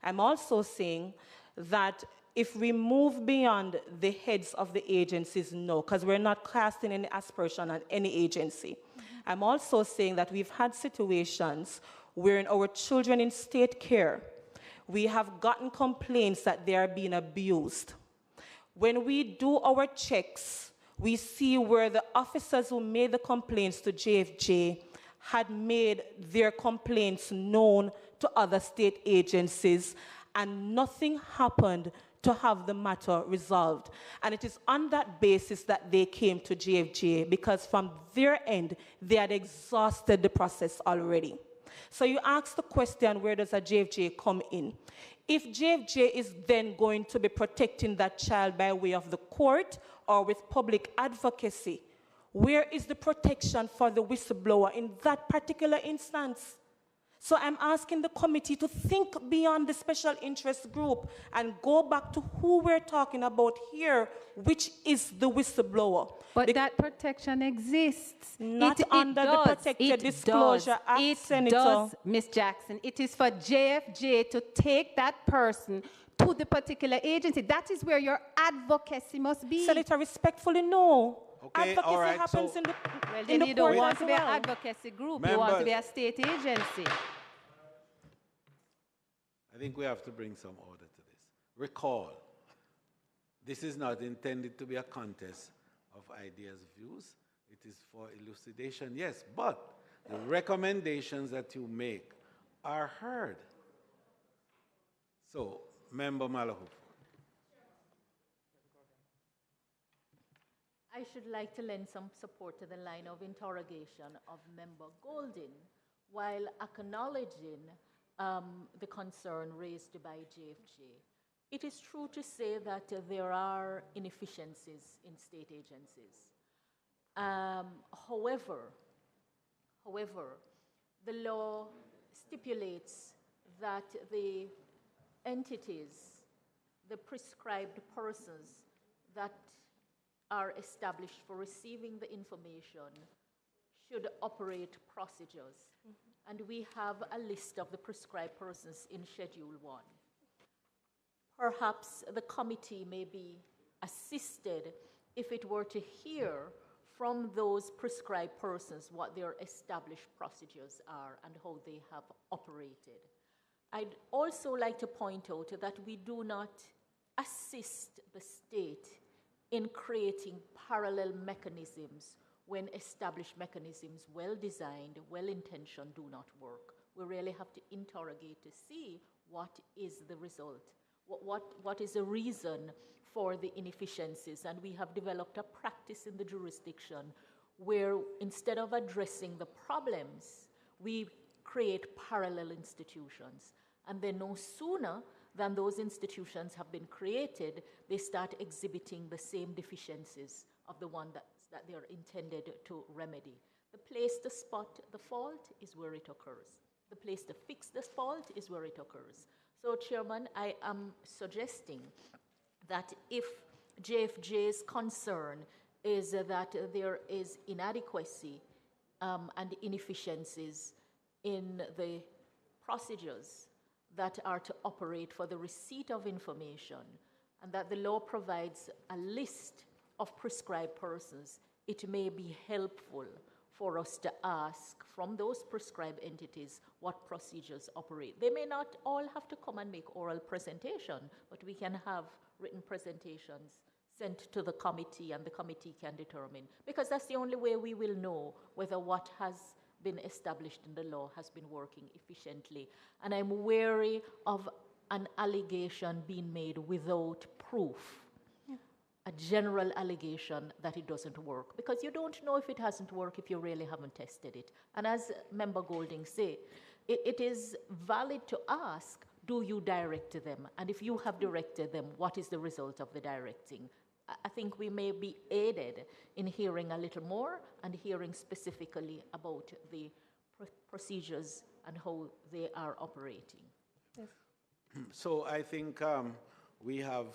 I'm also saying that if we move beyond the heads of the agencies, no, because we're not casting any aspersion on any agency. I'm also saying that we've had situations where our children in state care, we have gotten complaints that they are being abused. When we do our checks, we see where the officers who made the complaints to JFJ had made their complaints known to other state agencies, and nothing happened to have the matter resolved. And it is on that basis that they came to JFJ, because from their end, they had exhausted the process already. So you ask the question, where does a JFJ come in? If JFJ is then going to be protecting that child by way of the court or with public advocacy, where is the protection for the whistleblower in that particular instance? So I'm asking the committee to think beyond the special interest group and go back to who we're talking about here, which is the whistleblower. But that protection exists. Not under the Protected Disclosure Act, Senator. It does, Ms. Jackson. It is for JFJ to take that person to the particular agency. That is where your advocacy must be. Senator, respectfully, no. Okay, Advocacy all right, happens so in the Well, in then the you don't court want as to be an well. advocacy group. You want to be a Members. state agency. I think we have to bring some order to this. Recall, this is not intended to be a contest of ideas, views. It is for elucidation, yes, but the recommendations that you make are heard. So, Member Malahou. I should like to lend some support to the line of interrogation of Member Golden while acknowledging the concern raised by JFJ. It is true to say that there are inefficiencies in state agencies. However, the law stipulates that the entities, the prescribed persons that are established for receiving the information should operate procedures. And we have a list of the prescribed persons in Schedule 1. Perhaps the committee may be assisted if it were to hear from those prescribed persons what their established procedures are and how they have operated. I'd also like to point out that we do not assist the state in creating parallel mechanisms when established mechanisms, well-designed, well-intentioned, do not work. We really have to interrogate to see what is the result, what is the reason for the inefficiencies. And we have developed a practice in the jurisdiction where instead of addressing the problems, we create parallel institutions. And then no sooner than those institutions have been created, they start exhibiting the same deficiencies of the one that they are intended to remedy. The place to spot the fault is where it occurs. The place to fix the fault is where it occurs. So, Chairman, I am suggesting that if JFJ's concern is that there is inadequacy and inefficiencies in the procedures that are to operate for the receipt of information, and that the law provides a list of prescribed persons, it may be helpful for us to ask from those prescribed entities what procedures operate. They may not all have to come and make oral presentation, but we can have written presentations sent to the committee, and the committee can determine, because that's the only way we will know whether what has been established in the law has been working efficiently. And I'm wary of an allegation being made without proof, a general allegation that it doesn't work, because you don't know if it hasn't worked if you really haven't tested it. And as Member Golding said, it is valid to ask, do you direct them? And if you have directed them, what is the result of the directing? I think we may be aided in hearing a little more and hearing specifically about the procedures and how they are operating. Yes. So I think we have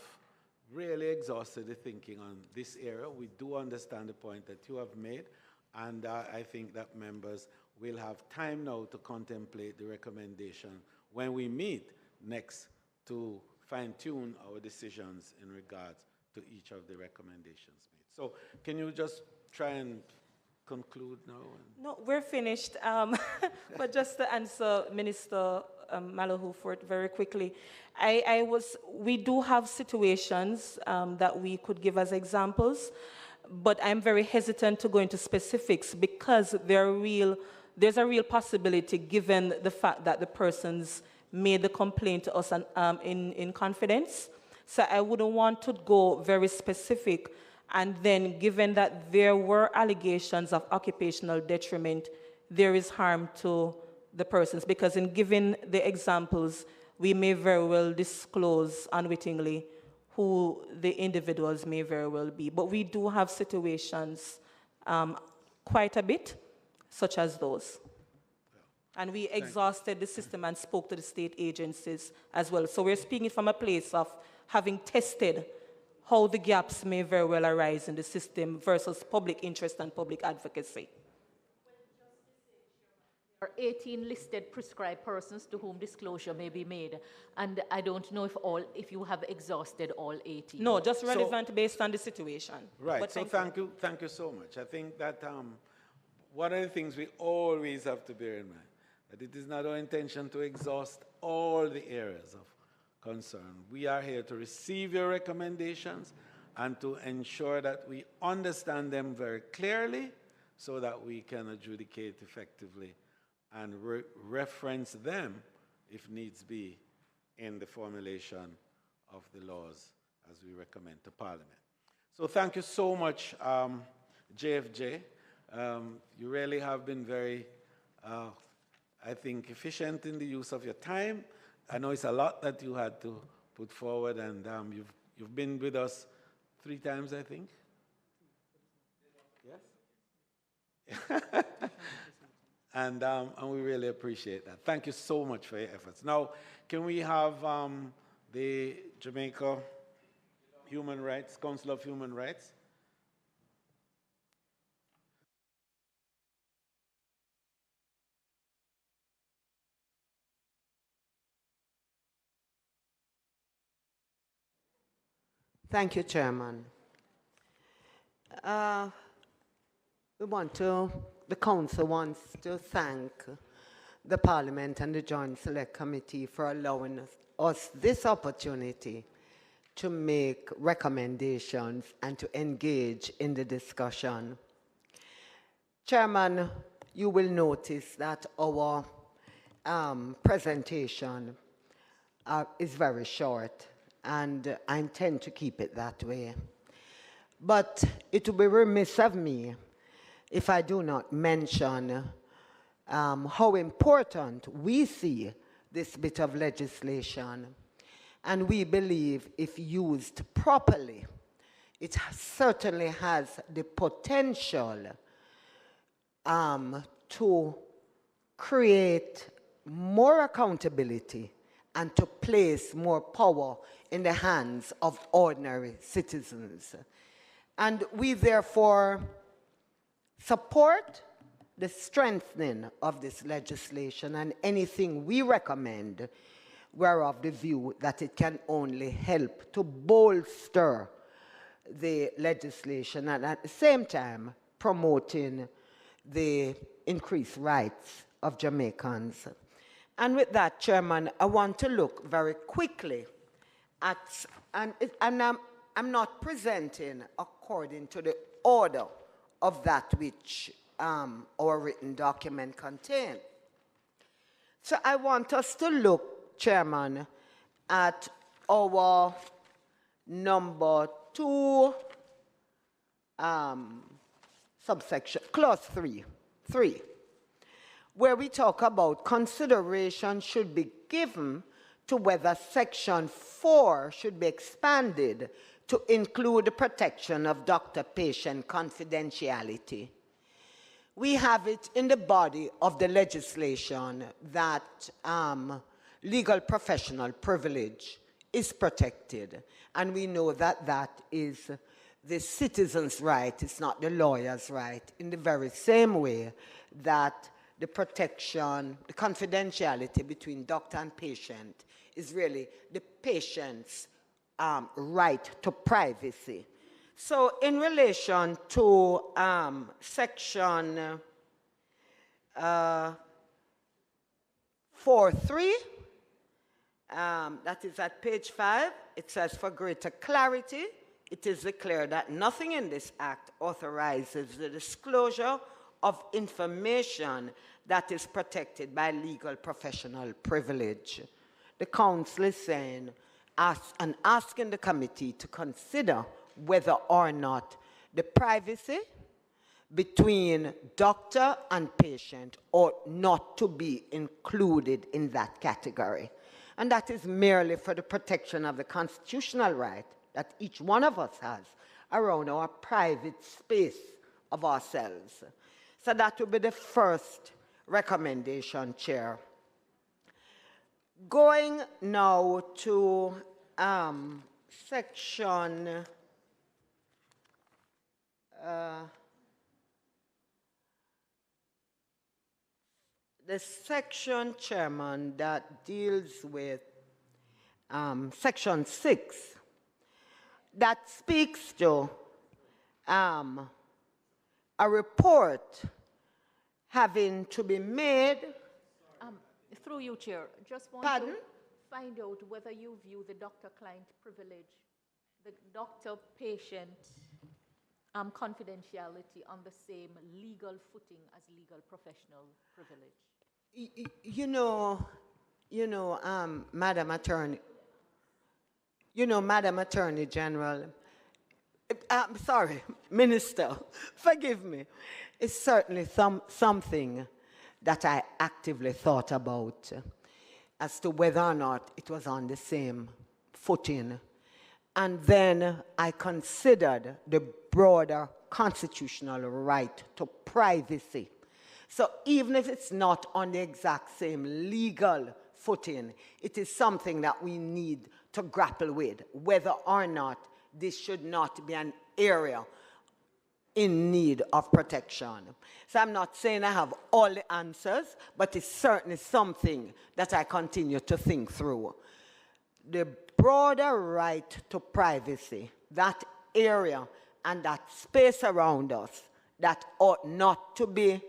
really exhausted the thinking on this area. We do understand the point that you have made, and I think that members will have time now to contemplate the recommendation when we meet next to fine-tune our decisions in regards to each of the recommendations made. So can you just try and conclude now? No, we're finished. But just to answer Minister Malahou for it very quickly, we do have situations that we could give as examples, but I'm very hesitant to go into specifics because there's a real possibility, given the fact that the persons made the complaint to us in confidence. So I wouldn't want to go very specific, and then given that there were allegations of occupational detriment, there is harm to the persons, because in giving the examples, we may very well disclose unwittingly who the individuals may very well be. But we do have situations quite a bit, such as those. And we exhausted the system and spoke to the state agencies as well. So we're speaking from a place of having tested how the gaps may very well arise in the system versus public interest and public advocacy. There are 18 listed prescribed persons to whom disclosure may be made, and I don't know if you have exhausted all 18. No, just relevant based on the situation. Right, But so thank you so much. I think that one of the things we always have to bear in mind, that it is not our intention to exhaust all the areas of concern. We are here to receive your recommendations and to ensure that we understand them very clearly so that we can adjudicate effectively and reference them, if needs be, in the formulation of the laws as we recommend to Parliament. So thank you so much, JFJ. You really have been very, I think, efficient in the use of your time. I know it's a lot that you had to put forward, and you've been with us 3 times, I think. Yes? And we really appreciate that. Thank you so much for your efforts. Now, can we have the Jamaica Human Rights, Council of Human Rights? Thank you, Chairman. The Council wants to thank the Parliament and the Joint Select Committee for allowing us this opportunity to make recommendations and to engage in the discussion. Chairman, you will notice that our presentation is very short, and I intend to keep it that way. But it would be remiss of me if I do not mention how important we see this bit of legislation. And we believe if used properly, it certainly has the potential to create more accountability and to place more power in the hands of ordinary citizens. And we therefore support the strengthening of this legislation, and anything we recommend, we're of the view that it can only help to bolster the legislation and at the same time promoting the increased rights of Jamaicans. And with that, Chairman, I want to look very quickly at, and I'm not presenting according to the order of that which our written document contains. So I want us to look, Chairman, at our number 2 subsection, clause 3, where we talk about consideration should be given to whether section 4 should be expanded to include the protection of doctor-patient confidentiality. We have it in the body of the legislation that legal professional privilege is protected, and we know that that is the citizen's right, it's not the lawyer's right, in the very same way that the protection, the confidentiality between doctor and patient is really the patient's right to privacy. So in relation to section 4.3, that is at page 5, it says, for greater clarity, it is declared that nothing in this act authorizes the disclosure of information that is protected by legal professional privilege. The council is saying, asking the committee to consider whether or not the privacy between doctor and patient ought not to be included in that category. And that is merely for the protection of the constitutional right that each one of us has around our private space of ourselves. So that would be the first recommendation, Chair. Going now to section the section, Chairman, that deals with section 6, that speaks to a report having to be made. Through you, Chair, just want Pardon? to find out whether you view the doctor-client privilege, the doctor-patient confidentiality on the same legal footing as legal professional privilege. Madam Attorney General, I'm sorry, Minister, forgive me. It's certainly something that I actively thought about as to whether or not it was on the same footing. And then I considered the broader constitutional right to privacy. So even if it's not on the exact same legal footing, it is something that we need to grapple with, whether or not this should not be an area in need of protection. So I'm not saying I have all the answers, but it's certainly something that I continue to think through. The broader right to privacy, that area and that space around us that ought not to be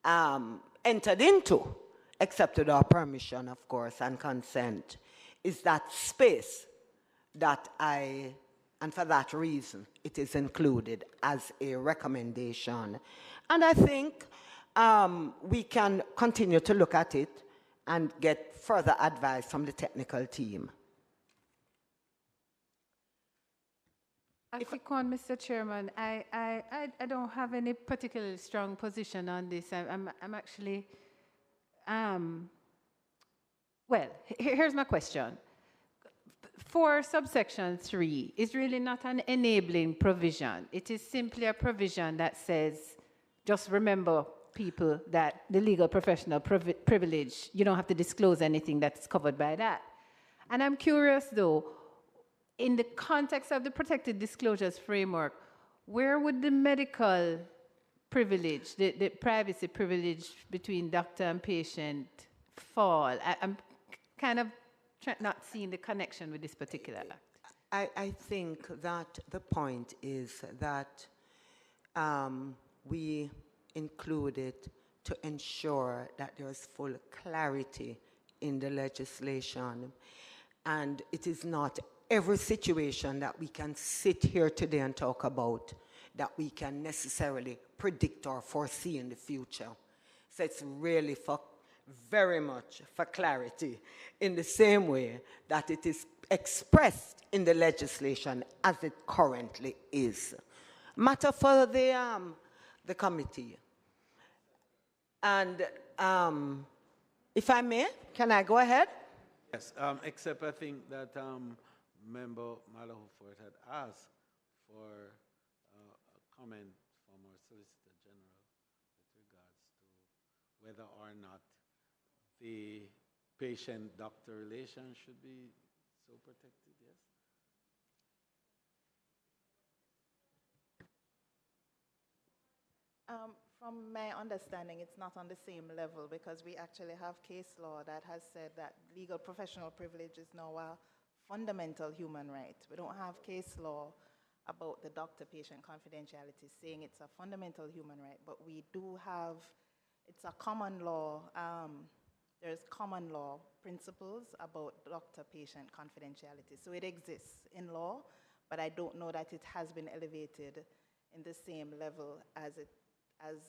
entered into, except with our permission, of course, and consent, is that space that and for that reason, it is included as a recommendation. And I think we can continue to look at it and get further advice from the technical team. A quick one, Mr. Chairman. I don't have any particularly strong position on this. I'm actually, well, here's my question. For subsection 3 is really not an enabling provision. It is simply a provision that says, just remember, people, that the legal professional privilege, you don't have to disclose anything that's covered by that. And I'm curious, though, in the context of the protected disclosures framework, where would the medical privilege, the privacy privilege between doctor and patient fall? I'm kind of not seeing the connection with this particular act. I think that the point is that we include it to ensure that there is full clarity in the legislation. And it is not every situation that we can sit here today and talk about that we can necessarily predict or foresee in the future. So it's really very much for clarity, in the same way that it is expressed in the legislation as it currently is. Matter for the committee. And if I may, can I go ahead? Yes, except I think that Member Malahuford had asked for a comment from our Solicitor General with regards to whether or not the patient-doctor relation should be so protected, yes? From my understanding, it's not on the same level because we actually have case law that has said that legal professional privilege is now a fundamental human right. We don't have case law about the doctor-patient confidentiality saying it's a fundamental human right, but we do have, it's a common law, there's common law principles about doctor-patient confidentiality. So it exists in law, but I don't know that it has been elevated in the same level as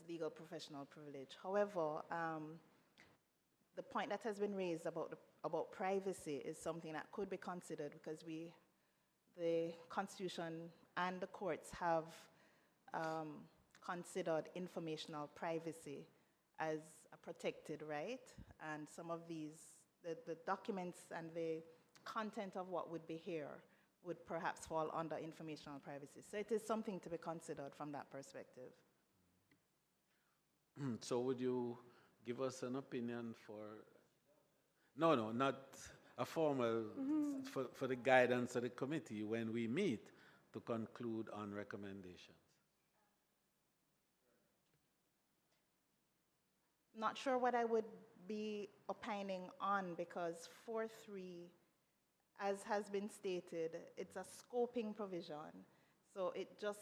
legal professional privilege. However, the point that has been raised about privacy is something that could be considered because the Constitution and the courts have considered informational privacy as a protected right, and some of the the documents and the content of what would be here would perhaps fall under informational privacy. So it is something to be considered from that perspective. So would you give us an opinion for, no, not a formal, for the guidance of the committee when we meet to conclude on recommendations? Not sure what I would be opining on, because 4.3, as has been stated, it's a scoping provision. So it just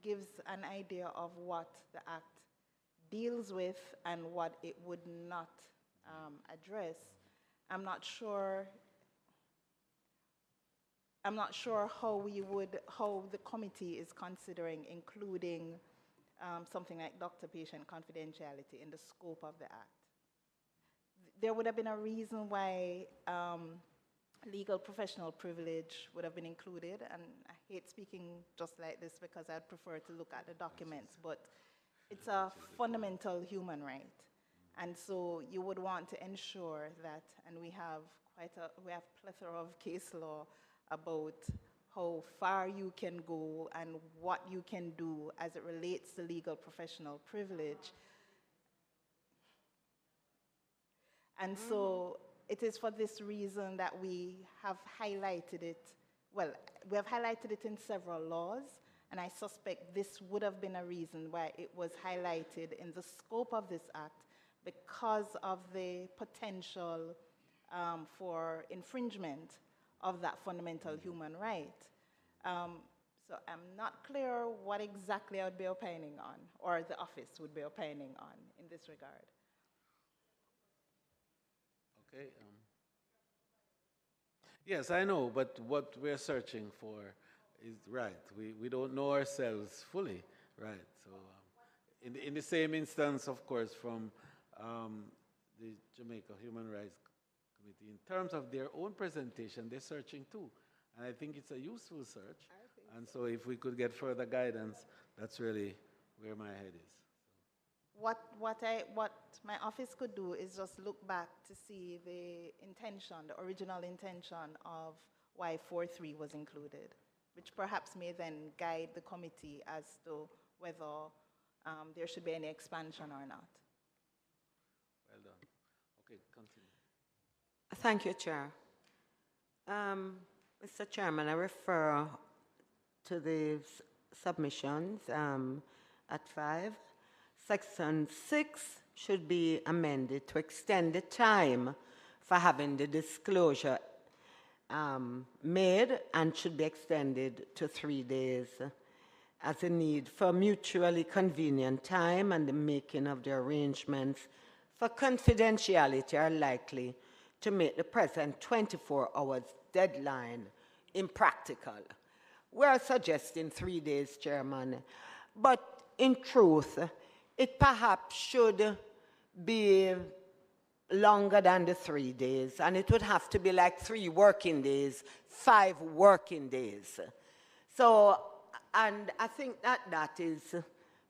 gives an idea of what the Act deals with and what it would not address. I'm not sure how the committee is considering including something like doctor-patient confidentiality in the scope of the Act. There would have been a reason why legal professional privilege would have been included, and I hate speaking just like this because I'd prefer to look at the documents, but it's a fundamental human right. And so you would want to ensure that, and we have plethora of case law about how far you can go and what you can do as it relates to legal professional privilege. And so it is for this reason that we have highlighted it. Well, we have highlighted it in several laws, and I suspect this would have been a reason why it was highlighted in the scope of this Act, because of the potential for infringement of that fundamental human right. So I'm not clear what exactly I would be opining on, or the office would be opining on in this regard. Okay. Yes, I know, but what we're searching for is right. We don't know ourselves fully, right? So in the same instance, of course, from the Jamaica Human Rights Committee, in terms of their own presentation, they're searching too. And I think it's a useful search. And so if we could get further guidance, that's really where my head is. What my office could do is just look back to see the intention, the original intention of why 4.3 was included, which perhaps may then guide the committee as to whether there should be any expansion or not. Well done. Okay, continue. Thank you, Chair. Mr. Chairman, I refer to the submissions at 5. Section 6 should be amended to extend the time for having the disclosure made, and should be extended to 3 days, as a need for mutually convenient time and the making of the arrangements for confidentiality are likely to make the present 24 hours deadline impractical. We are suggesting 3 days, Chairman, but in truth, it perhaps should be longer than the 3 days, and it would have to be like 3 working days, 5 working days. So, and I think that is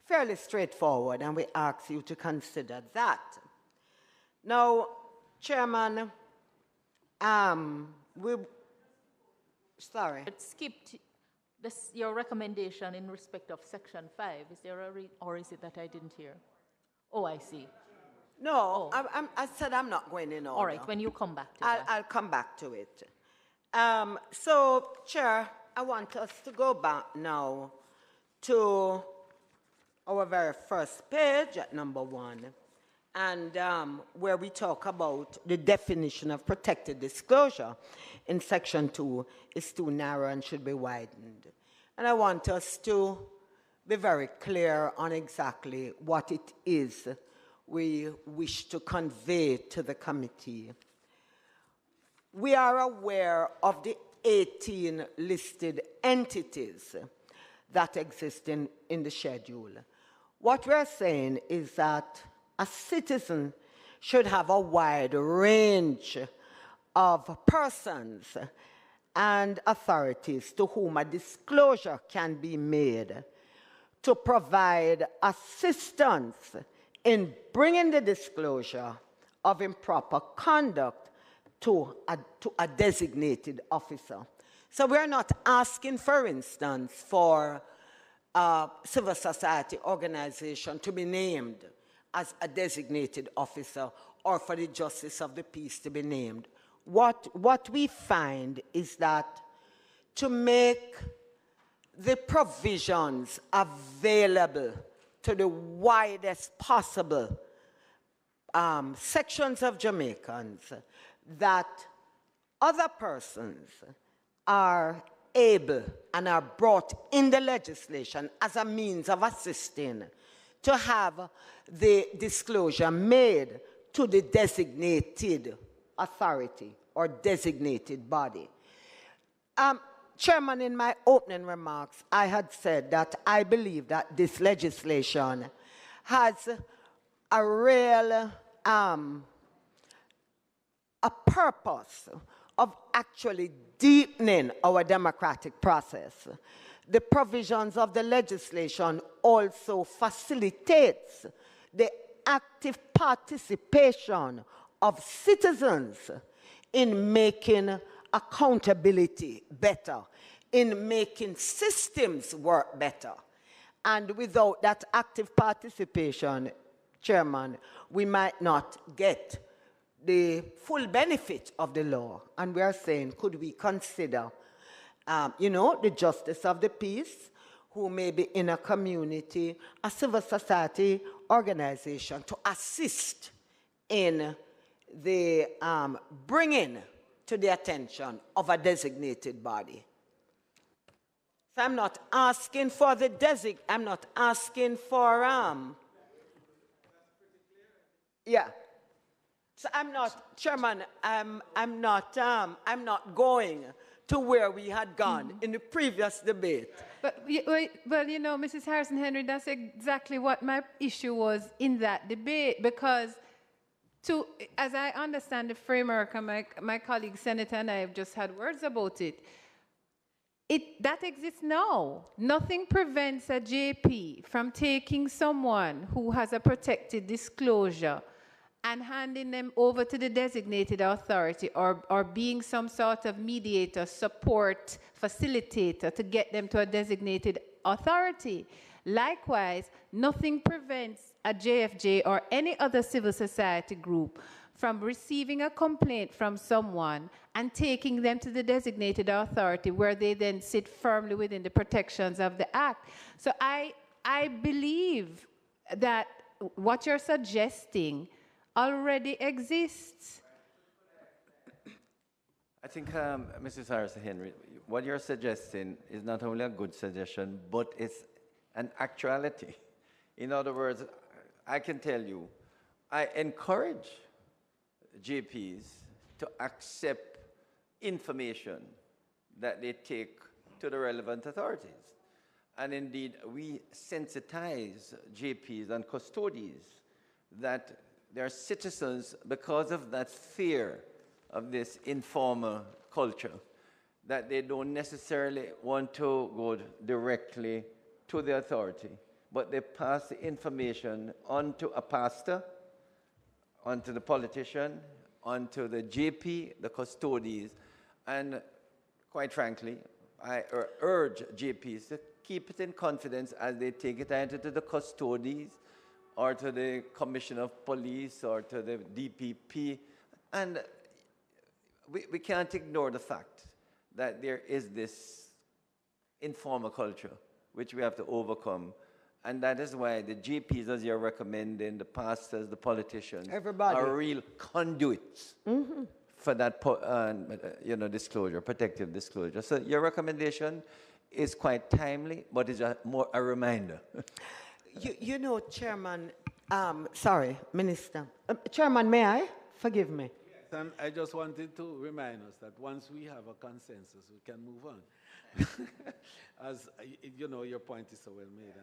fairly straightforward, and we ask you to consider that. Now, Chairman, sorry. It skipped your recommendation in respect of Section 5. Is there or is it that I didn't hear? Oh, I see. No, I said I'm not going in order. All right, when you come back to that. I'll come back to it. So, Chair, I want us to go back now to our very first page at number 1, and where we talk about the definition of protected disclosure in Section 2 is too narrow and should be widened. And I want us to be very clear on exactly what it is we wish to convey to the committee. We are aware of the 18 listed entities that exist in the schedule. What we're saying is that a citizen should have a wide range of persons and authorities to whom a disclosure can be made to provide assistance in bringing the disclosure of improper conduct to a designated officer. So we're not asking, for instance, for a civil society organization to be named as a designated officer or for the justice of the peace to be named. What we find is that to make the provisions available to the widest possible sections of Jamaicans, that other persons are able and are brought in the legislation as a means of assisting to have the disclosure made to the designated authority or designated body. Chairman, in my opening remarks, I had said that I believe that this legislation has a real a purpose of actually deepening our democratic process. The provisions of the legislation also facilitates the active participation of citizens in making accountability better, in making systems work better. And without that active participation, Chairman, we might not get the full benefit of the law. And we are saying, could we consider, the justice of the peace, who may be in a community, a civil society organization, to assist in the bringing to the attention of a designated body. So I'm not asking for I'm not asking for, yeah. So I'm not, Chairman, I'm not going to where we had gone in the previous debate. But, well, Mrs. Harrison Henry, that's exactly what my issue was in that debate, because as I understand the framework, and my colleague Senator and I have just had words about it, that exists now. Nothing prevents a JP from taking someone who has a protected disclosure and handing them over to the designated authority, or being some sort of mediator, support, facilitator to get them to a designated authority. Likewise, nothing prevents a JFJ or any other civil society group from receiving a complaint from someone and taking them to the designated authority, where they then sit firmly within the protections of the Act. So I believe that what you're suggesting already exists. I think, Mrs. Harrison Henry, what you're suggesting is not only a good suggestion, but it's an actuality. In other words, I can tell you, I encourage GPs to accept information that they take to the relevant authorities. And indeed, we sensitize GPs and custodies that their citizens, because of that fear of this informal culture, that they don't necessarily want to go directly to the authority, but they pass the information on to a pastor, onto the politician, onto the JP, the custodies, and quite frankly, I urge JPs to keep it in confidence as they take it either to the custodies or to the Commissioner of Police or to the DPP. And we can't ignore the fact that there is this informal culture which we have to overcome. And that is why the GPs, as you're recommending, the pastors, the politicians, are real conduits for that disclosure, protective disclosure. So your recommendation is quite timely, but it's more a reminder. Chairman, sorry, Minister. Chairman, may I? Forgive me. Yes, and I just wanted to remind us that once we have a consensus, we can move on. As your point is so well made.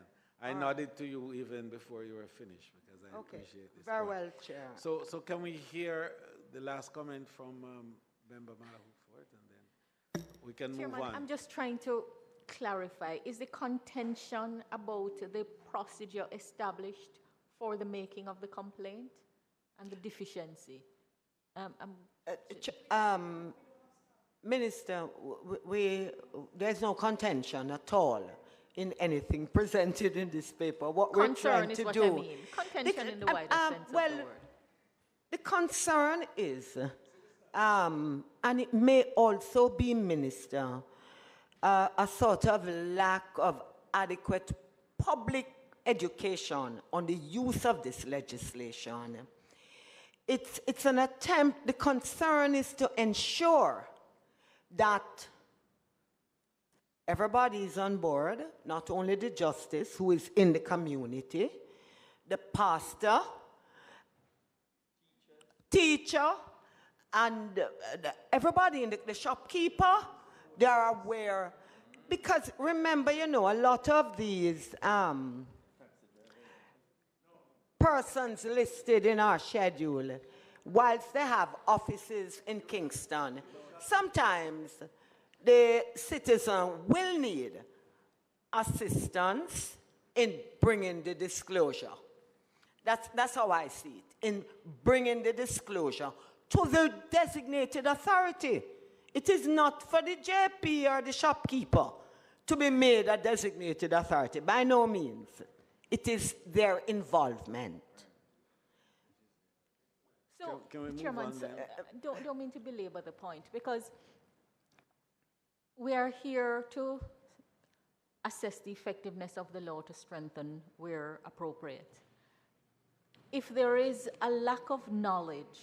I nodded to you even before you were finished because I appreciate this. Very point. well, Chair. So can we hear the last comment from Member Malahufort, and then we can move on. I'm just trying to clarify. Is the contention about the procedure established for the making of the complaint? and the deficiency. Minister, there's no contention at all in anything presented in this paper. What we're trying to do... Concern is what I mean. Contention in the wider sense of the word. The concern is, and it may also be, Minister, a sort of lack of adequate public education on the use of this legislation. It's an attempt, the concern is to ensure that everybody is on board, not only the justice who is in the community, the pastor, teacher, and everybody in the shopkeeper, they are aware. Because remember, you know, a lot of these persons listed in our schedule, whilst they have offices in Kingston, sometimes the citizen will need assistance in bringing the disclosure. That's how I see it, in bringing the disclosure to the designated authority. It is not for the JP or the shopkeeper to be made a designated authority, by no means. It is their involvement. So, can we move Chairman, on then? don't mean to belabor the point, because we are here to assess the effectiveness of the law to strengthen where appropriate. If there is a lack of knowledge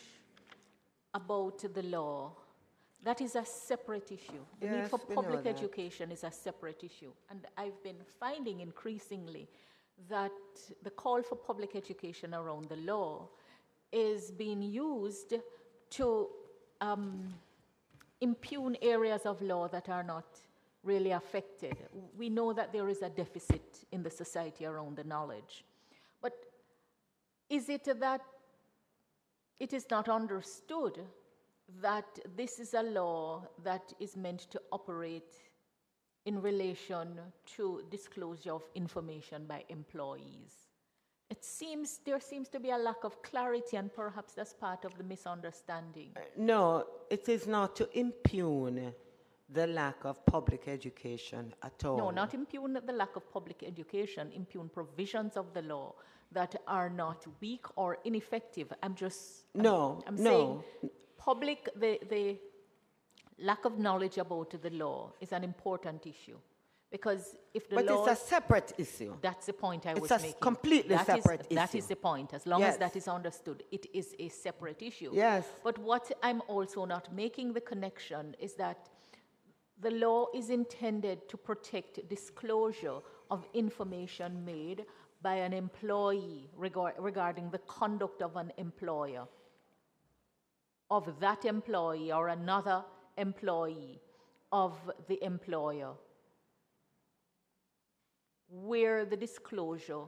about the law, that is a separate issue. The need for public education is a separate issue. And I've been finding increasingly that the call for public education around the law is being used to impugn areas of law that are not really affected. We know that there is a deficit in the society around the knowledge. But is it that it is not understood that this is a law that is meant to operate in relation to disclosure of information by employees? There seems to be a lack of clarity, and perhaps that's part of the misunderstanding. No, it is not to impugn the lack of public education at all. No, not impugn the lack of public education, impugn provisions of the law that are not weak or ineffective. I'm saying the lack of knowledge about the law is an important issue. Because if the law... But it's a separate issue. That's the point I was making. It's a completely separate issue. That is the point. As long as that is understood, it is a separate issue. Yes. But what I'm also not making the connection is that the law is intended to protect disclosure of information made by an employee regarding the conduct of an employer, of that employee or another employee of the employer, where the disclosure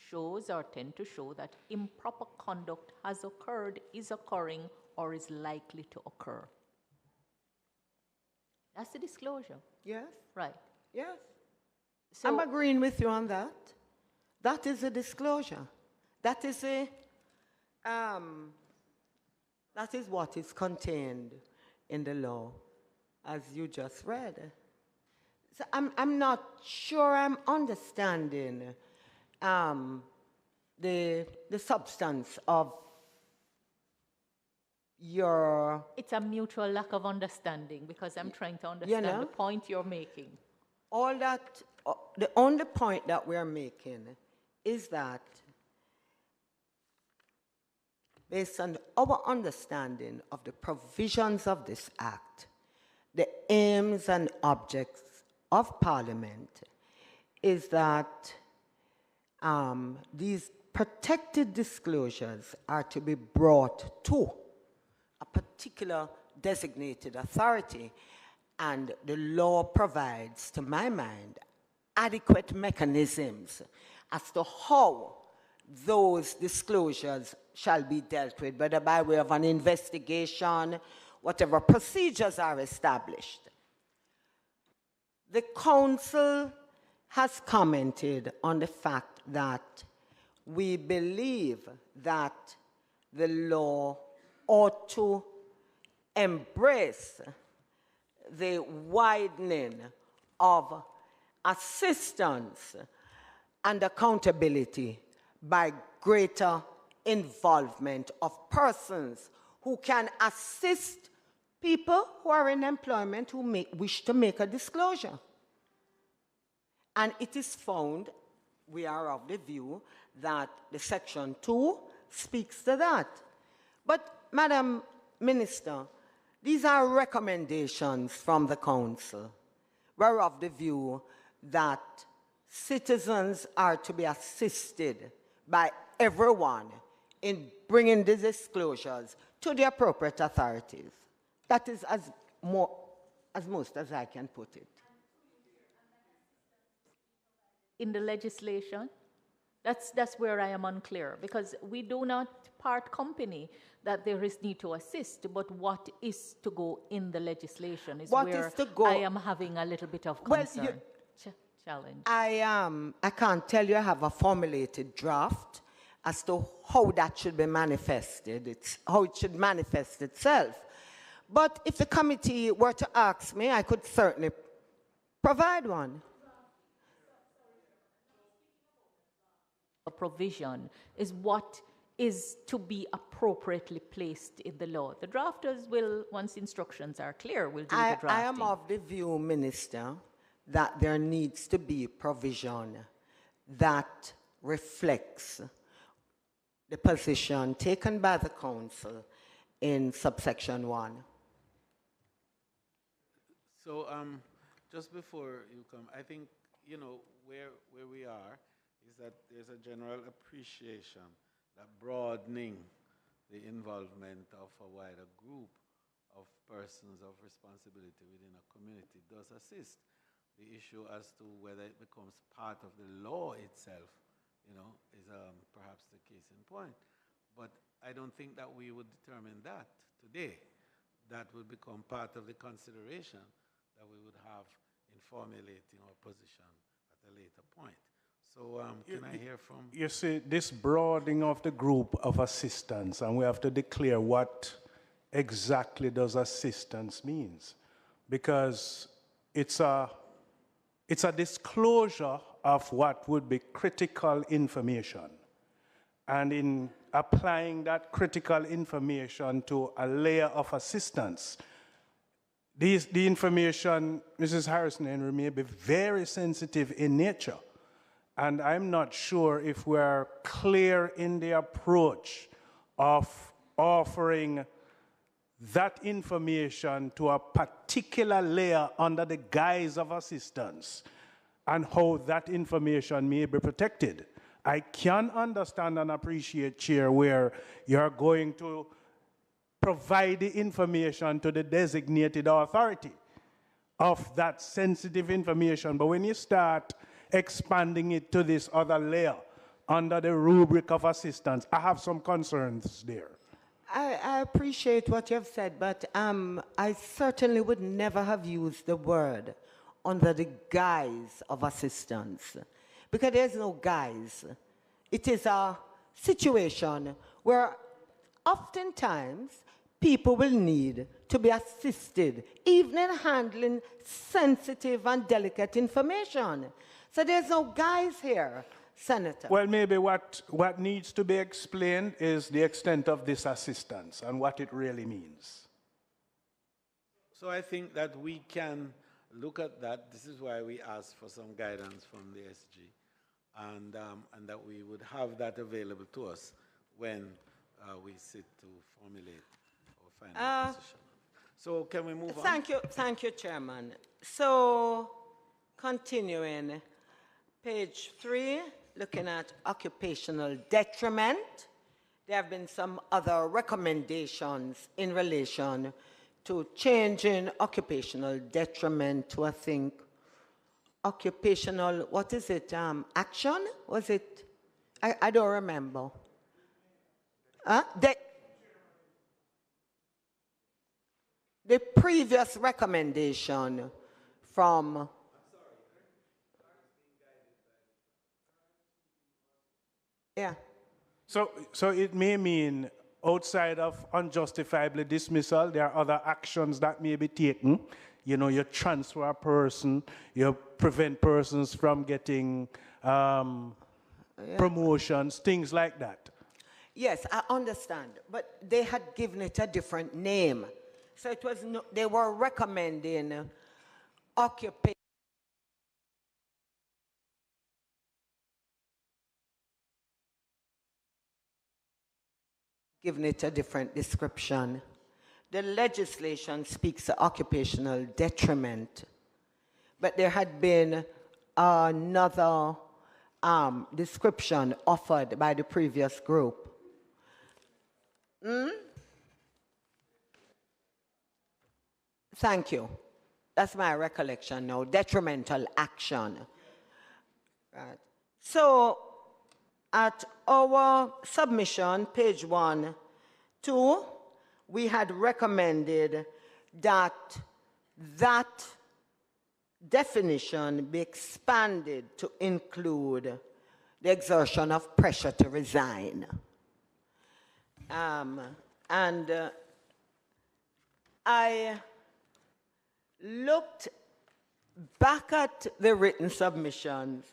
shows or tend to show that improper conduct has occurred, is occurring, or is likely to occur. That's the disclosure. Yes. Right. Yes. So I'm agreeing with you on that. That is a disclosure. That is what is contained in the law, as you just read. So I'm not sure I'm understanding the substance of your... It's a mutual lack of understanding, because I'm trying to understand the point you're making. All that, the only point that we're making is that based on our understanding of the provisions of this Act, the aims and objects of Parliament is that these protected disclosures are to be brought to a particular designated authority, and the law provides, to my mind, adequate mechanisms as to how those disclosures shall be dealt with, whether by way of an investigation, whatever procedures are established. The Council has commented on the fact that we believe that the law ought to embrace the widening of assistance and accountability by greater involvement of persons who can assist people who are in employment who wish to make a disclosure. And it is found, we are of the view, that the Section 2 speaks to that. But, Madam Minister, these are recommendations from the Council. We're of the view that citizens are to be assisted by everyone in bringing the disclosures to the appropriate authorities. That is as most as I can put it. In the legislation, that's where I am unclear, because we do not part company that there is need to assist, but what is to go in the legislation is what where is to go? I am having a little bit of concern. Well, challenge. I can't tell you I have a formulated draft as to how that should be manifested, how it should manifest itself. But if the committee were to ask me, I could certainly provide one. A provision is what is to be appropriately placed in the law. The drafters will, once instructions are clear, will do the drafting. I am of the view, Minister, that there needs to be provision that reflects the position taken by the Council in subsection 1. So just before you come, I think, you know, where we are is that there's a general appreciation that broadening the involvement of a wider group of persons of responsibility within a community does assist. The issue as to whether it becomes part of the law itself, you know, is perhaps the case in point. But I don't think that we would determine that today. That would become part of the consideration that we would have in formulating our position at a later point. So can I hear from... You see, this broadening of the group of assistance, and we have to declare what exactly does assistance means. Because it's a disclosure of what would be critical information. And in applying that critical information to a layer of assistance, the information, Mrs. Harrison-Henry, may be very sensitive in nature. And I'm not sure if we're clear in the approach of offering that information to a particular layer under the guise of assistance and how that information may be protected. I can understand and appreciate, Chair, where you're going to provide the information to the designated authority of that sensitive information. But when you start expanding it to this other layer under the rubric of assistance, I have some concerns there. I appreciate what you've said, but I certainly would never have used the word under the guise of assistance, because there's no guise. It is a situation where oftentimes people will need to be assisted, even in handling sensitive and delicate information. So there's no guise here, Senator. Well, maybe what needs to be explained is the extent of this assistance and what it really means. So I think that we can look at that. This is why we asked for some guidance from the SG, and that we would have that available to us when we sit to formulate our final position. So can we move on? Thank you, Chairman. So continuing, page 3, looking at occupational detriment, there have been some other recommendations in relation to changing occupational detriment to, I think, occupational, what is it, action? Was it? I don't remember. The previous recommendation from... Yeah. So it may mean outside of unjustifiably dismissal, there are other actions that may be taken. You know, you transfer a person, you prevent persons from getting promotions, things like that. Yes, I understand, but they had given it a different name. So it was they were recommending occupation. Given it a different description. The legislation speaks of occupational detriment, but there had been another description offered by the previous group. Thank you. That's my recollection now, detrimental action. Right. So, at our submission, page 1, 2, we had recommended that that definition be expanded to include the exertion of pressure to resign. I looked back at the written submissions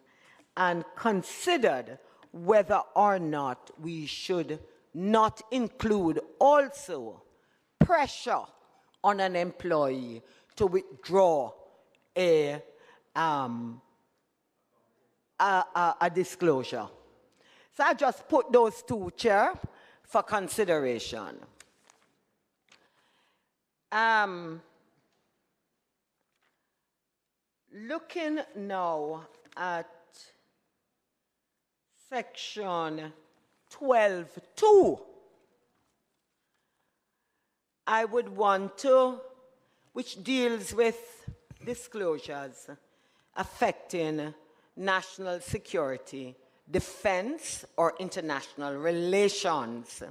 and considered whether or not we should not include also pressure on an employee to withdraw a disclosure. So I just put those two, Chair, for consideration. Looking now at section 12.2, I would want to, which deals with disclosures affecting national security, defense, or international relations.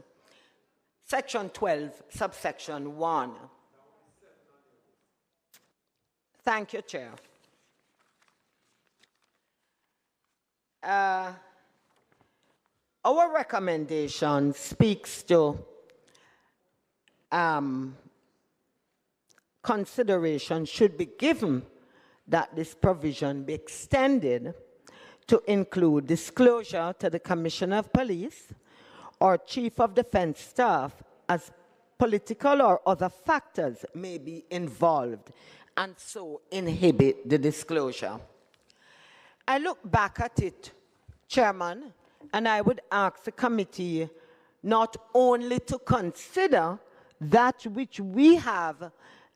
Section 12, subsection 1. Thank you, Chair. Our recommendation speaks to consideration should be given that this provision be extended to include disclosure to the Commissioner of Police or Chief of Defense Staff as political or other factors may be involved and so inhibit the disclosure. I look back at it, Chairman, and I would ask the committee not only to consider that which we have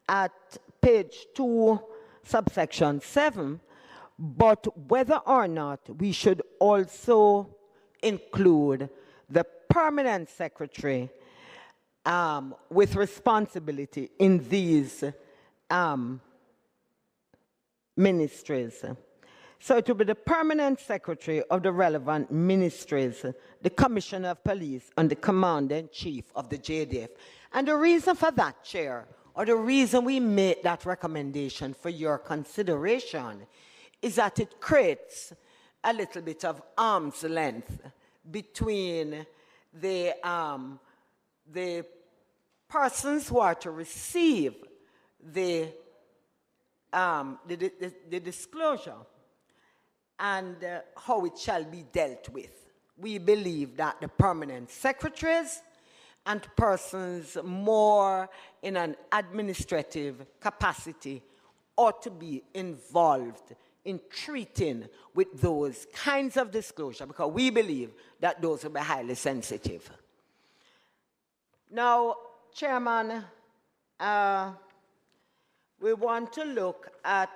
at page 2, subsection 7, but whether or not we should also include the permanent secretary with responsibility in these ministries. So it will be the permanent secretary of the relevant ministries, the Commissioner of Police, and the Commander-in-Chief of the JDF. And the reason for that, Chair, or the reason we made that recommendation for your consideration, is that it creates a little bit of arm's length between the persons who are to receive the disclosure and how it shall be dealt with. We believe that the permanent secretaries and persons more in an administrative capacity ought to be involved in treating with those kinds of disclosure, because we believe that those will be highly sensitive. Now, Chairman, we want to look at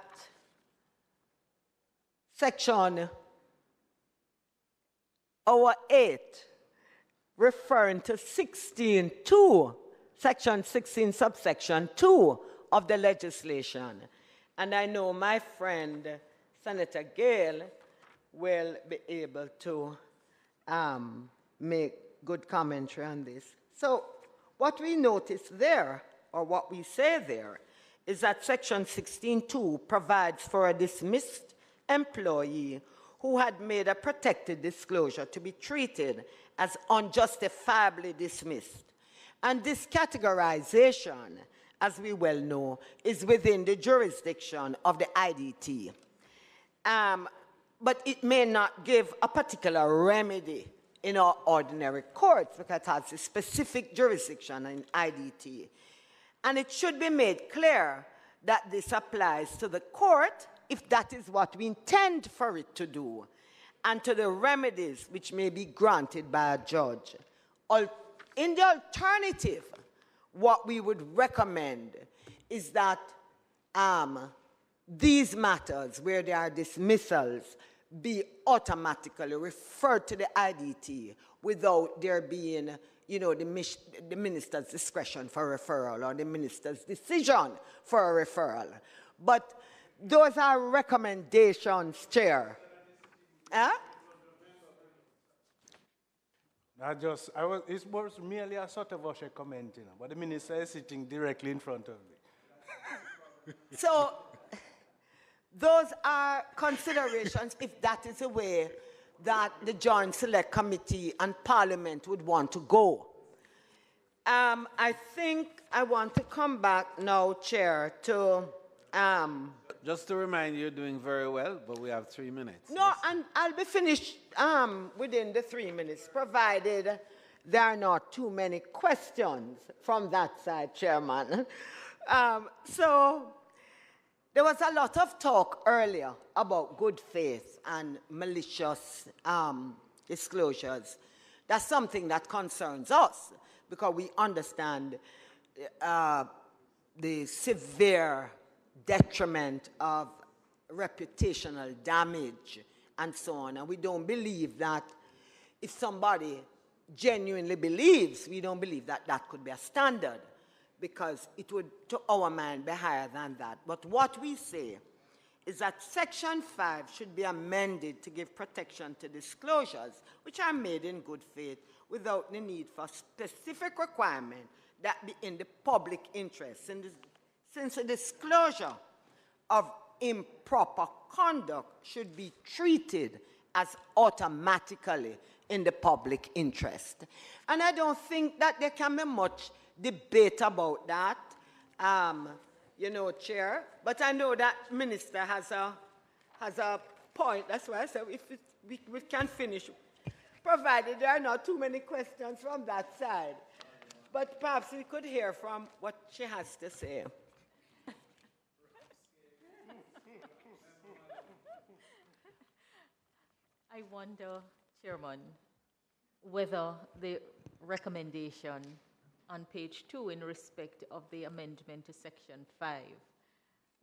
section 8, referring to 16.2, section 16, subsection 2 of the legislation. And I know my friend, Senator Gale, will be able to make good commentary on this. So what we notice there, or what we say there, is that section 16.2 provides for a dismissed employee who had made a protected disclosure to be treated as unjustifiably dismissed And this categorization, as we well know, is within the jurisdiction of the IDT. But it may not give a particular remedy in our ordinary courts because it has a specific jurisdiction in IDT. And it should be made clear that this applies to the court if that is what we intend for it to do, and to the remedies which may be granted by a judge. In the alternative, what we would recommend is that these matters, where there are dismissals, be automatically referred to the IDT without there being, you know, the minister's discretion for referral or the minister's decision for a referral. But those are recommendations, Chair. Huh? It was merely a sort of usher comment, you know, but the minister is sitting directly in front of me. So, those are considerations if that is the way that the Joint Select Committee and Parliament would want to go. I think I want to come back now, Chair, to... Just to remind you, you're doing very well, but we have 3 minutes. No, yes? And I'll be finished within the 3 minutes, provided there are not too many questions from that side, Chairman. So there was a lot of talk earlier about good faith and malicious disclosures. That's something that concerns us because we understand the severe detriment of reputational damage and so on. And we don't believe that if somebody genuinely believes, we don't believe that that could be a standard because it would, to our mind, be higher than that. But what we say is that Section 5 should be amended to give protection to disclosures which are made in good faith without the need for specific requirement that be in the public interest. Since a disclosure of improper conduct should be treated as automatically in the public interest. And I don't think that there can be much debate about that, you know, Chair. But I know that Minister has a point. That's why I said if we can finish, provided there are not too many questions from that side. But perhaps we could hear from what she has to say. I wonder, Chairman, whether the recommendation on page 2 in respect of the amendment to Section 5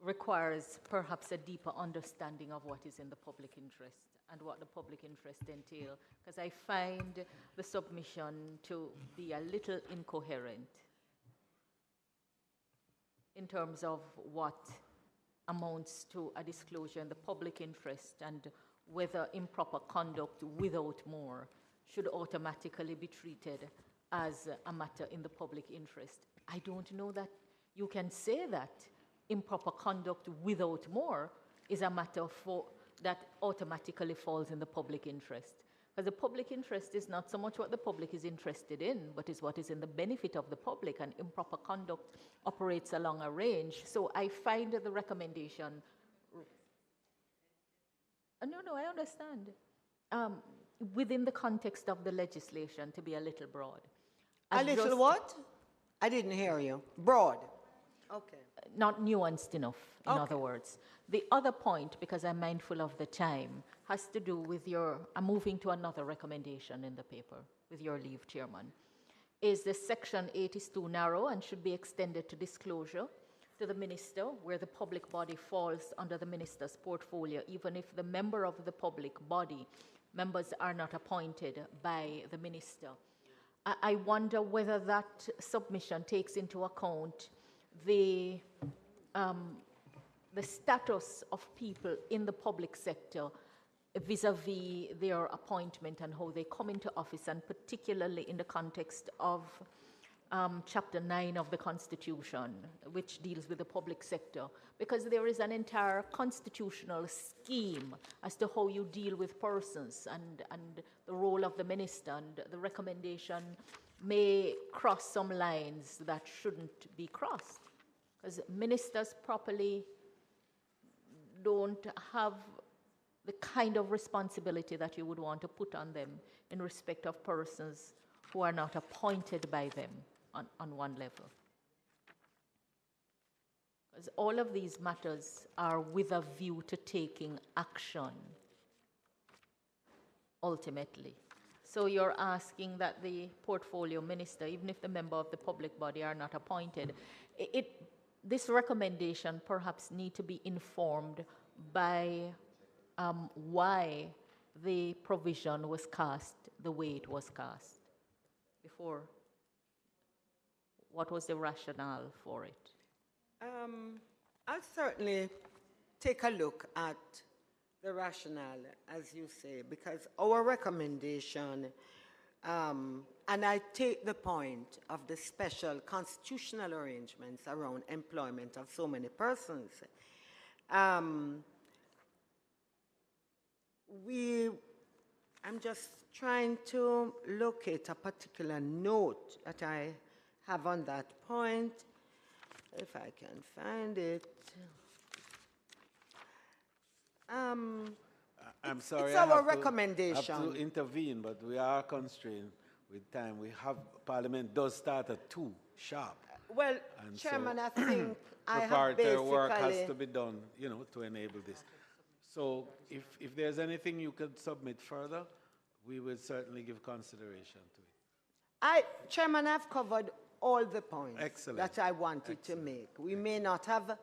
requires perhaps a deeper understanding of what is in the public interest and what the public interest entails, because I find the submission to be a little incoherent in terms of what amounts to a disclosure in the public interest and whether improper conduct without more should automatically be treated as a matter in the public interest. I don't know that you can say that improper conduct without more is a matter that automatically falls in the public interest. Because the public interest is not so much what the public is interested in, but is what is in the benefit of the public, and improper conduct operates along a range. So I find the recommendation... No, I understand. Within the context of the legislation, to be a little broad. A little what? I didn't hear you. Broad. Okay. Not nuanced enough, in other words. The other point, because I'm mindful of the time, has to do with I'm moving to another recommendation in the paper, with your leave, Chairman, is the Section 8 is too narrow and should be extended to disclosure to the minister, where the public body falls under the minister's portfolio, even if the member of the public body, members are not appointed by the minister. I wonder whether that submission takes into account the status of people in the public sector vis-a-vis their appointment and how they come into office, and particularly in the context of Chapter 9 of the Constitution, which deals with the public sector, because there is an entire constitutional scheme as to how you deal with persons and the role of the minister, and the recommendation may cross some lines that shouldn't be crossed, because ministers properly don't have the kind of responsibility that you would want to put on them in respect of persons who are not appointed by them on one level. Because all of these matters are with a view to taking action, ultimately. So you're asking that the portfolio minister, even if the member of the public body are not appointed, this recommendation perhaps need to be informed by why the provision was cast the way it was cast before. What was the rationale for it? I'll certainly take a look at the rationale, as you say, because our recommendation, and I take the point of the special constitutional arrangements around employment of so many persons. I'm just trying to locate a particular note that I have on that point, if I can find it. I'm sorry, it's our recommendation. I have to intervene, but we are constrained with time. Parliament does start at 2 sharp. Well, And Chairman, so I think I have preparatory work has basically to be done, to enable this. So if there's anything you could submit further, we will certainly give consideration to it. Chairman, I've covered all the points that I wanted to make. We may not have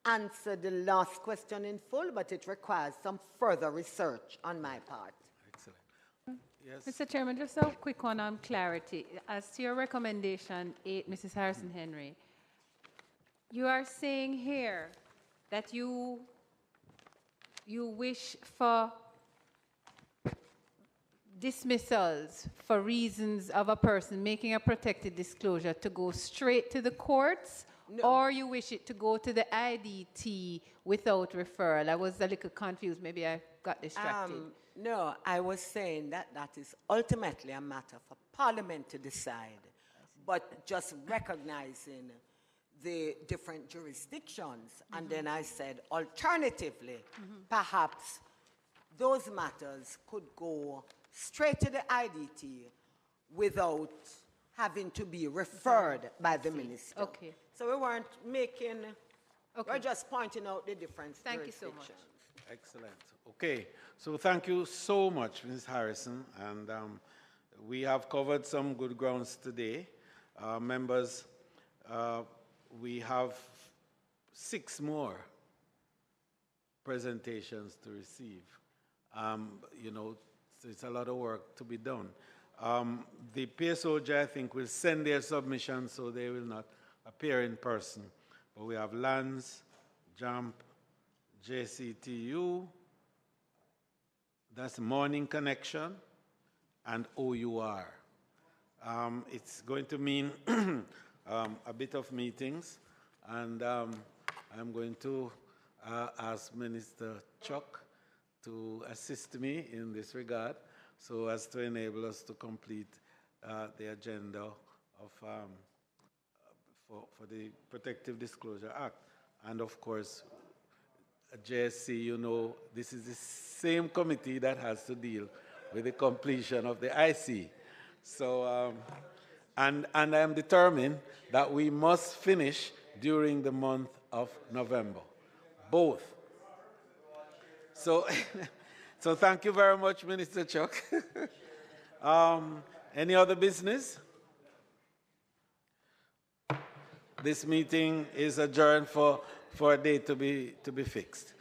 answered the last question in full, but it requires some further research on my part. Excellent. Yes. Mr. Chairman, just a quick one on clarity. As to your recommendation 8, Mrs. Harrison Henry, you are saying here that you wish for dismissals for reasons of a person making a protected disclosure to go straight to the courts, or you wish it to go to the IDT without referral? I was a little confused. Maybe I got distracted. No, I was saying that is ultimately a matter for Parliament to decide, but just recognizing the different jurisdictions. And then I said, alternatively, perhaps those matters could go straight to the IDT without having to be referred by the minister. Okay. So we weren't making, we're just pointing out the difference. Thank you so much. Excellent. Okay, so thank you so much, Ms. Harrison. And we have covered some good grounds today. Members, we have 6 more presentations to receive. So it's a lot of work to be done. The PSOJ, I think, will send their submissions, so they will not appear in person. But we have LANS, JAMP, JCTU, that's Morning Connection, and OUR. It's going to mean a bit of meetings, and I'm going to ask Minister Chuck to assist me in this regard, so as to enable us to complete the agenda of for the Protective Disclosure Act. And of course, JSC, this is the same committee that has to deal with the completion of the IC. So, and I am determined that we must finish during the month of November, both. So, so thank you very much, Minister Chuck. Any other business? This meeting is adjourned for a date to be fixed.